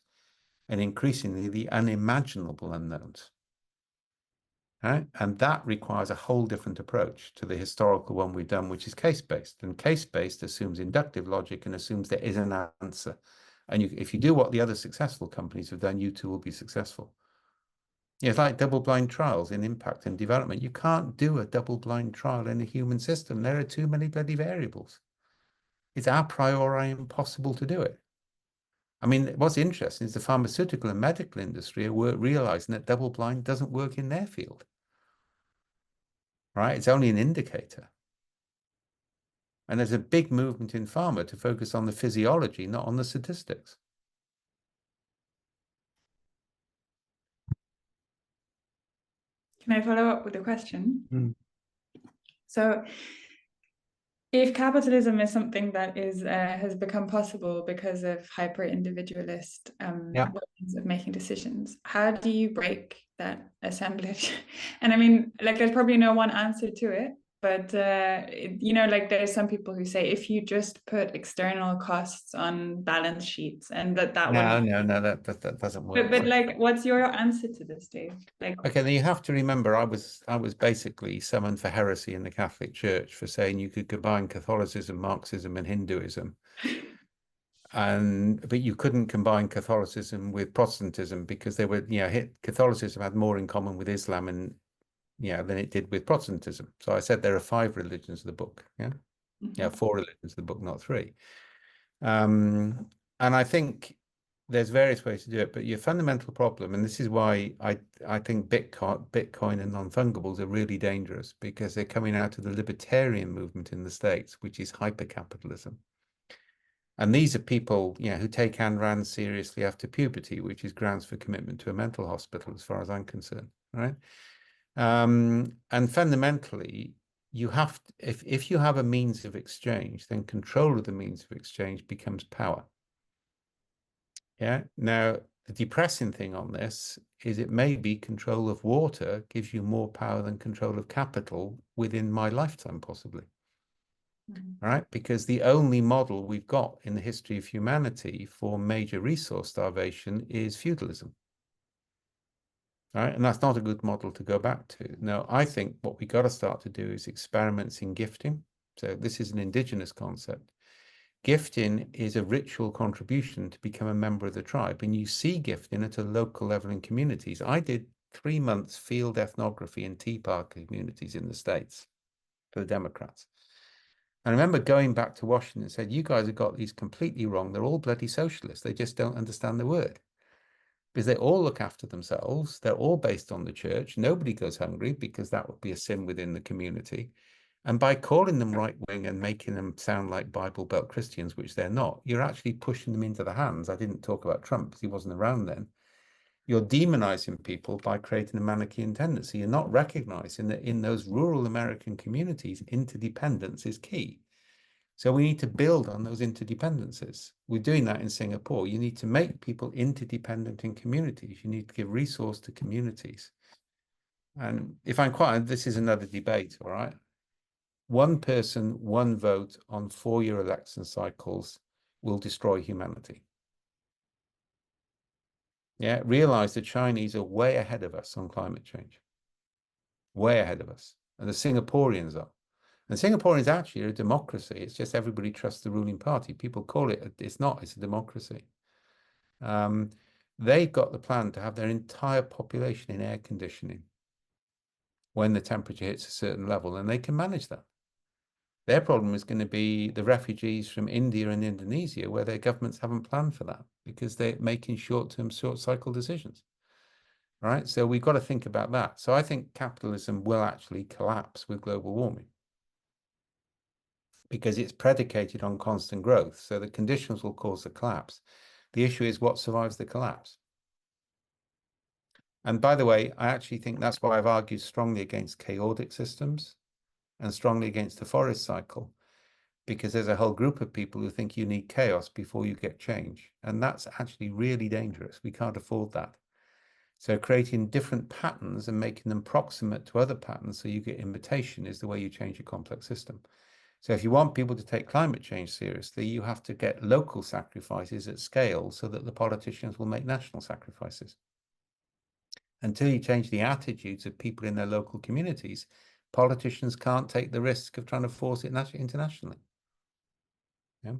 Speaker 1: and increasingly the unimaginable unknowns. Right? And that requires a whole different approach to the historical one we've done, which is case-based. And case-based assumes inductive logic and assumes there is an answer. And if you do what the other successful companies have done, you too will be successful. Yeah, it's like double-blind trials in impact and development. You can't do a double-blind trial in a human system. There are too many bloody variables. It's a priori impossible to do it. I mean, what's interesting is the pharmaceutical and medical industry are realizing that double-blind doesn't work in their field. Right? It's only an indicator. And there's a big movement in pharma to focus on the physiology, not on the statistics.
Speaker 4: Can I follow up with a question? So if capitalism is something that has become possible because of hyper-individualist ways of making decisions, how do you break that assemblage? And I mean, like, there's probably no one answer to it, but you know, like, there's some people who say if you just put external costs on balance sheets and that
Speaker 1: doesn't work.
Speaker 4: But like, what's your answer to this, Dave? Like,
Speaker 1: okay, then you have to remember, I was basically summoned for heresy in the Catholic Church for saying you could combine Catholicism, Marxism, and Hinduism, but you couldn't combine Catholicism with Protestantism because they were, Catholicism had more in common with Islam and than it did with Protestantism. So I said there are 5 religions of the book. Yeah, 4 religions of the book, not 3. And I think there's various ways to do it, but your fundamental problem, and this is why I think Bitcoin and non-fungibles are really dangerous, because they're coming out of the libertarian movement in the States, which is hyper-capitalism. And these are people, who take Ayn Rand seriously after puberty, which is grounds for commitment to a mental hospital, as far as I'm concerned, right? And fundamentally, you have to, if you have a means of exchange, then control of the means of exchange becomes power. Yeah. Now, the depressing thing on this is it may be control of water gives you more power than control of capital within my lifetime, possibly. Right? Because the only model we've got in the history of humanity for major resource starvation is feudalism. Right? And that's not a good model to go back to. Now, I think what we got to start to do is experiments in gifting. So this is an indigenous concept. Gifting is a ritual contribution to become a member of the tribe. And you see gifting at a local level in communities. I did 3 months field ethnography in Tea Party communities in the States for the Democrats. And I remember going back to Washington and said, you guys have got these completely wrong. They're all bloody socialists. They just don't understand the word. Because they all look after themselves. They're all based on the church. Nobody goes hungry because that would be a sin within the community. And by calling them right-wing and making them sound like Bible Belt Christians, which they're not, you're actually pushing them into the hands. I didn't talk about Trump because he wasn't around then. You're demonizing people by creating a Manichaean tendency. You're not recognizing that in those rural American communities, interdependence is key. So we need to build on those interdependencies. We're doing that in Singapore. You need to make people interdependent in communities. You need to give resource to communities. And if I'm quite, this is another debate, all right? 1 person, 1 vote on 4-year election cycles will destroy humanity. Yeah, realize the Chinese are way ahead of us on climate change. Way ahead of us. And the Singaporeans are. And Singaporeans actually are a democracy. It's just everybody trusts the ruling party. People call it, it's not, it's a democracy. They've got the plan to have their entire population in air conditioning when the temperature hits a certain level, and they can manage that. Their problem is going to be the refugees from India and Indonesia, where their governments haven't planned for that because they're making short-term, short-cycle decisions. Right? So we've got to think about that. So I think capitalism will actually collapse with global warming because it's predicated on constant growth. So the conditions will cause the collapse. The issue is what survives the collapse. And by the way, I actually think that's why I've argued strongly against chaotic systems. and strongly against the forest cycle, because there's a whole group of people who think you need chaos before you get change. And that's actually really dangerous. We can't afford that. So creating different patterns and making them proximate to other patterns so you get imitation is the way you change a complex system. So if you want people to take climate change seriously, you have to get local sacrifices at scale so that the politicians will make national sacrifices. Until you change the attitudes of people in their local communities, politicians can't take the risk of trying to force it internationally. Yeah.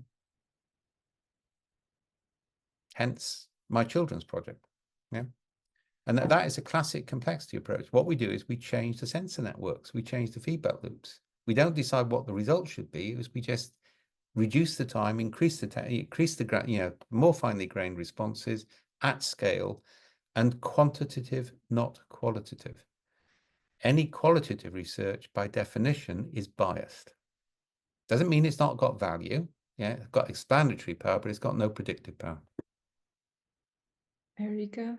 Speaker 1: Hence my children's project. Yeah. And that is a classic complexity approach. What we do is we change the sensor networks, we change the feedback loops. We don't decide what the results should be. We just reduce the time, increase the more finely grained responses at scale, and quantitative, not qualitative. Any qualitative research, by definition, is biased. Doesn't mean it's not got value. Yeah, it's got explanatory power, but it's got no predictive power.
Speaker 2: Erika?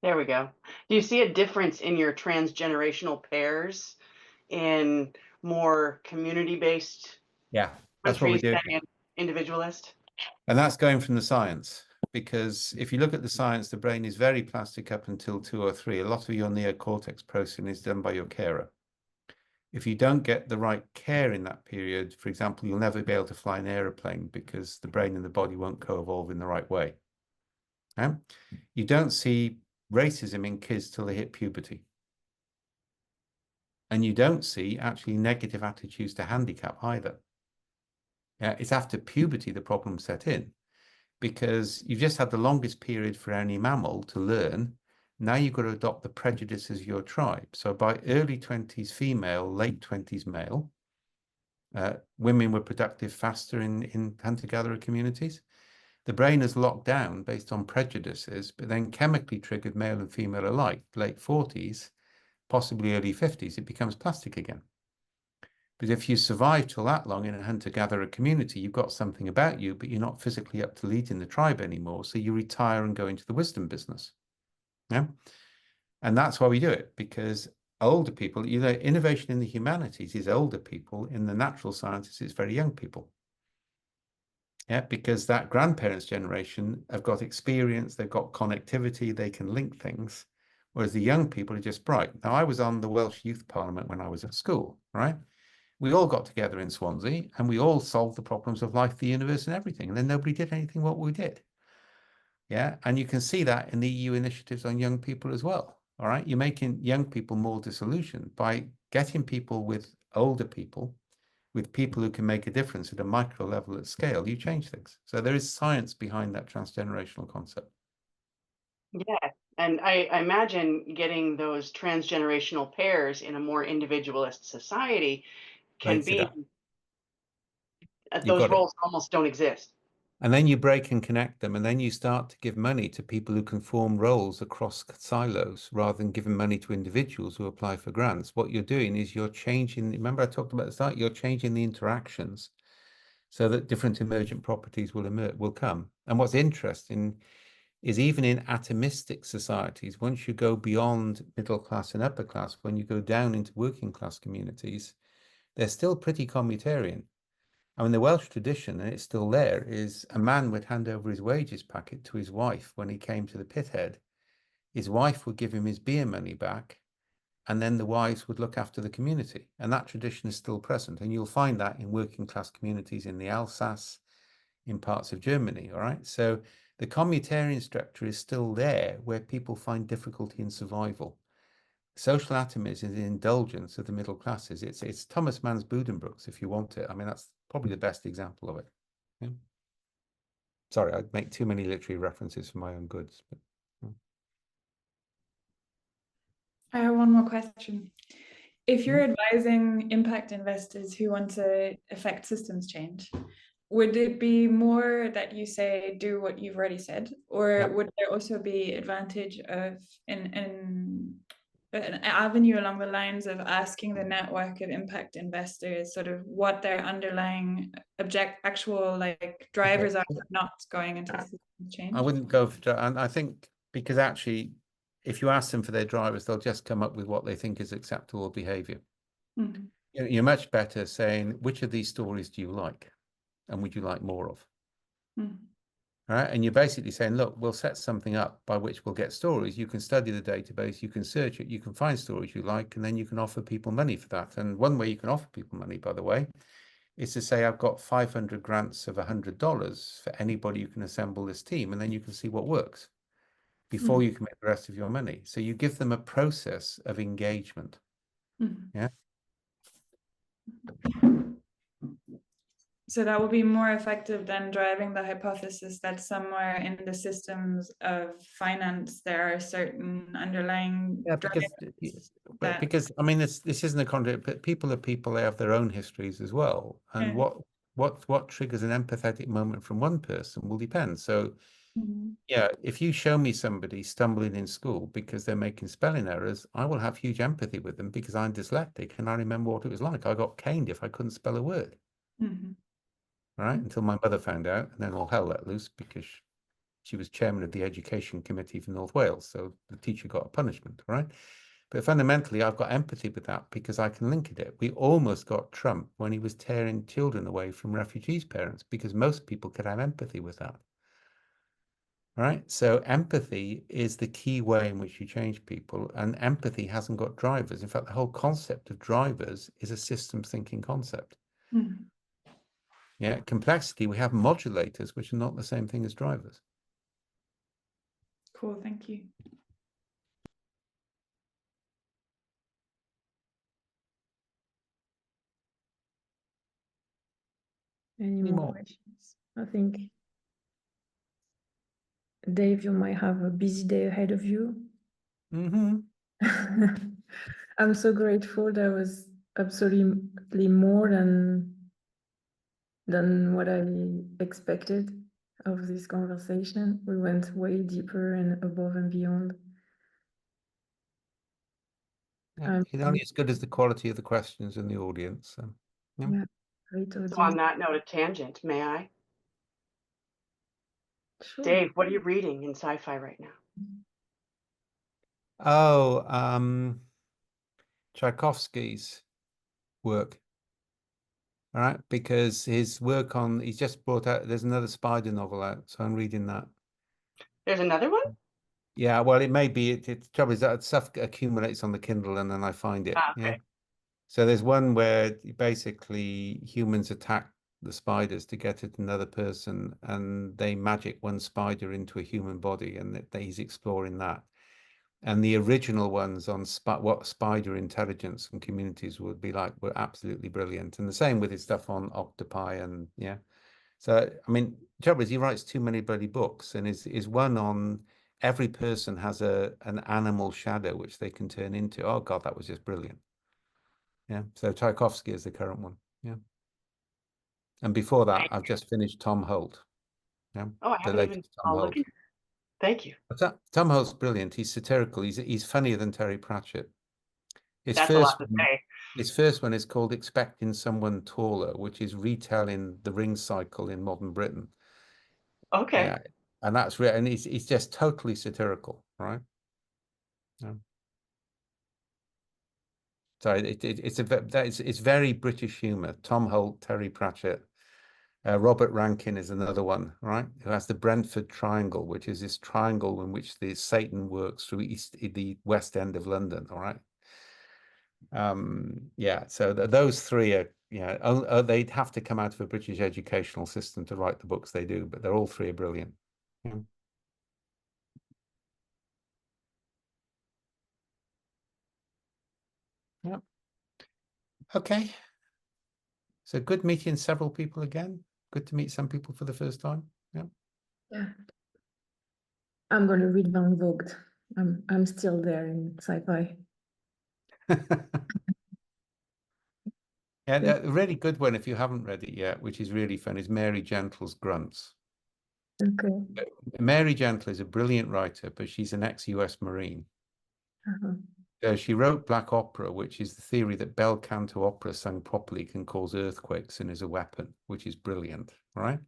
Speaker 7: There we go. Do you see a difference in your transgenerational pairs in more community-based
Speaker 1: that's what we do.
Speaker 7: than individualist?
Speaker 1: And that's going from the science, because if you look at the science, the brain is very plastic up until 2 or 3. A lot of your neocortex processing is done by your carer. If you don't get the right care in that period, for example, you'll never be able to fly an aeroplane because the brain and the body won't co-evolve in the right way. You don't see racism in kids till they hit puberty. And you don't see actually negative attitudes to handicap either. It's after puberty the problems set in, because you've just had the longest period for any mammal to learn. Now you've got to adopt the prejudices of your tribe. So by early 20s female, late 20s male, women were productive faster in hunter-gatherer communities. The brain is locked down based on prejudices, but then chemically triggered male and female alike, late 40s, possibly early 50s, it becomes plastic again. But if you survive till that long in a hunter-gatherer community, you've got something about you, but you're not physically up to leading the tribe anymore, so you retire and go into the wisdom business. Yeah, and that's why we do it, because older people, innovation in the humanities is older people. In the natural sciences, it's very young people. Yeah, because that grandparents' generation have got experience, they've got connectivity, they can link things, whereas the young people are just bright. Now, I was on the Welsh Youth Parliament when I was at school, right? We all got together in Swansea and we all solved the problems of life, the universe, and everything. And then nobody did anything what we did. Yeah, and you can see that in the EU initiatives on young people as well. All right, you're making young people more disillusioned by getting people with older people, with people who can make a difference at a micro level at scale. You change things. So there is science behind that transgenerational concept.
Speaker 7: Yeah, and I imagine getting those transgenerational pairs in a more individualist society can be, those roles almost don't exist.
Speaker 1: And then you break and connect them, and then you start to give money to people who can form roles across silos rather than giving money to individuals who apply for grants. What you're doing is you're changing, remember I talked about at the start, you're changing the interactions so that different emergent properties will come. And what's interesting is even in atomistic societies, once you go beyond middle class and upper class, when you go down into working class communities, they're still pretty communitarian. I mean, the Welsh tradition, and it's still there, is a man would hand over his wages packet to his wife when he came to the pit head. His wife would give him his beer money back, and then the wives would look after the community. And that tradition is still present. And you'll find that in working class communities in the Alsace, in parts of Germany, all right? So the communitarian structure is still there where people find difficulty in survival. Social atomism is an indulgence of the middle classes. It's Thomas Mann's Buddenbrooks, if you want it. I mean, that's probably the best example of it. Yeah. Sorry, I'd make too many literary references for my own goods. But, yeah.
Speaker 4: I have one more question. If you're advising impact investors who want to affect systems change, would it be more that you say, do what you've already said, or would there also be advantage of an avenue along the lines of asking the network of impact investors sort of what their underlying actual like drivers are not going into systems change?
Speaker 1: I wouldn't go for, and I think because actually if you ask them for their drivers, they'll just come up with what they think is acceptable behavior.
Speaker 4: Mm.
Speaker 1: You're much better saying, which of these stories do you like? And would you like more of?
Speaker 4: Mm.
Speaker 1: Right? And you're basically saying, look, we'll set something up by which we'll get stories. You can study the database, you can search it, you can find stories you like, and then you can offer people money for that. And one way you can offer people money, by the way, is to say, I've got 500 grants of $100 for anybody who can assemble this team, and then you can see what works before you can make the rest of your money. So you give them a process of engagement. Yeah.
Speaker 4: So that will be more effective than driving the hypothesis that somewhere in the systems of finance there are certain underlying
Speaker 1: because I mean this isn't a contradict, but people are people, they have their own histories as well. And what triggers an empathetic moment from one person will depend. So yeah, if you show me somebody stumbling in school because they're making spelling errors, I will have huge empathy with them because I'm dyslexic and I remember what it was like. I got caned if I couldn't spell a word. Right, until my mother found out, and then all hell let loose because she was chairman of the education committee for North Wales, so the teacher got a punishment, right? But fundamentally, I've got empathy with that because I can link it. We almost got Trump when he was tearing children away from refugees' parents because most people could have empathy with that, right? So empathy is the key way in which you change people, and empathy hasn't got drivers. In fact, the whole concept of drivers is a systems thinking concept. Yeah, complexity, we have modulators, which are not the same thing as drivers.
Speaker 4: Cool, thank you.
Speaker 2: Any more questions? I think, Dave, you might have a busy day ahead of you. I'm so grateful. That was absolutely more than what I expected of this conversation. We went way deeper and above and beyond.
Speaker 1: Yeah, it's only as good as the quality of the questions in the audience. So,
Speaker 2: yeah, great audience.
Speaker 7: So on that note, a tangent, may I?
Speaker 2: Sure.
Speaker 7: Dave, what are you reading in sci-fi right now?
Speaker 1: Oh, Tchaikovsky's work. All right, because his work on, he's just brought out, there's another spider novel out, so I'm reading that.
Speaker 7: There's another one?
Speaker 1: Yeah, well, it may be, it's trouble is that stuff accumulates on the Kindle and then I find it.
Speaker 7: Okay.
Speaker 1: Yeah. So there's one where basically humans attack the spiders to get at another person and they magic one spider into a human body, and he's exploring that. And the original ones on what spider intelligence and communities would be like were absolutely brilliant. And the same with his stuff on octopi and yeah. So, I mean, the trouble is he writes too many bloody books, and is one on every person has an animal shadow which they can turn into. Oh God, that was just brilliant. Yeah. So Tchaikovsky is the current one. Yeah. And before that, I've just finished Tom Holt. Yeah.
Speaker 7: Oh, I haven't even. I'll look. Thank you.
Speaker 1: Tom Holt's brilliant. He's satirical. He's funnier than Terry Pratchett. His first one is called Expecting Someone Taller, which is retelling the ring cycle in modern Britain.
Speaker 7: Okay.
Speaker 1: Yeah. And that's real, and he's just totally satirical, right? Yeah. So it's very British humor. Tom Holt, Terry Pratchett, Robert Rankin is another one, right? Who has the Brentford Triangle, which is this triangle in which the Satan works through the West End of London. All right. Yeah. So those three are, yeah, they'd have to come out of a British educational system to write the books they do, but they're all three are brilliant. Yeah. Yep. Okay. So good meeting several people again. Good to meet some people for the first time. Yeah.
Speaker 2: Yeah. I'm going to read Van Vogt. I'm still there in sci-fi.
Speaker 1: And a really good one, if you haven't read it yet, which is really fun, is Mary Gentle's Grunts.
Speaker 2: Okay.
Speaker 1: Mary Gentle is a brilliant writer, but she's an ex-US Marine. She wrote Black Opera, which is the theory that bel canto opera sung properly can cause earthquakes and is a weapon, which is brilliant, right?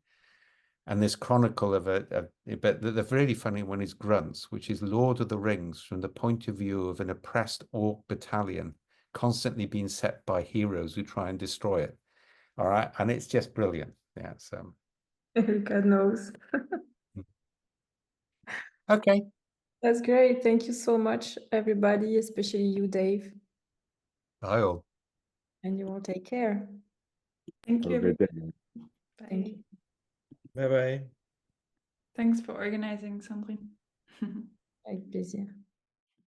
Speaker 1: And this chronicle of but the really funny one is Grunts, which is Lord of the Rings from the point of view of an oppressed orc battalion constantly being set by heroes who try and destroy it. All right. And it's just brilliant. Yeah. So
Speaker 2: God knows.
Speaker 1: okay.
Speaker 2: That's great. Thank you so much, everybody, especially you, Dave.
Speaker 1: Bye all.
Speaker 2: And you all take care.
Speaker 4: Thank
Speaker 6: Have
Speaker 4: you.
Speaker 6: a great day.
Speaker 4: Bye.
Speaker 2: Thank you.
Speaker 5: Bye bye.
Speaker 4: Thanks for organizing, Sandrine.
Speaker 2: Avec plaisir.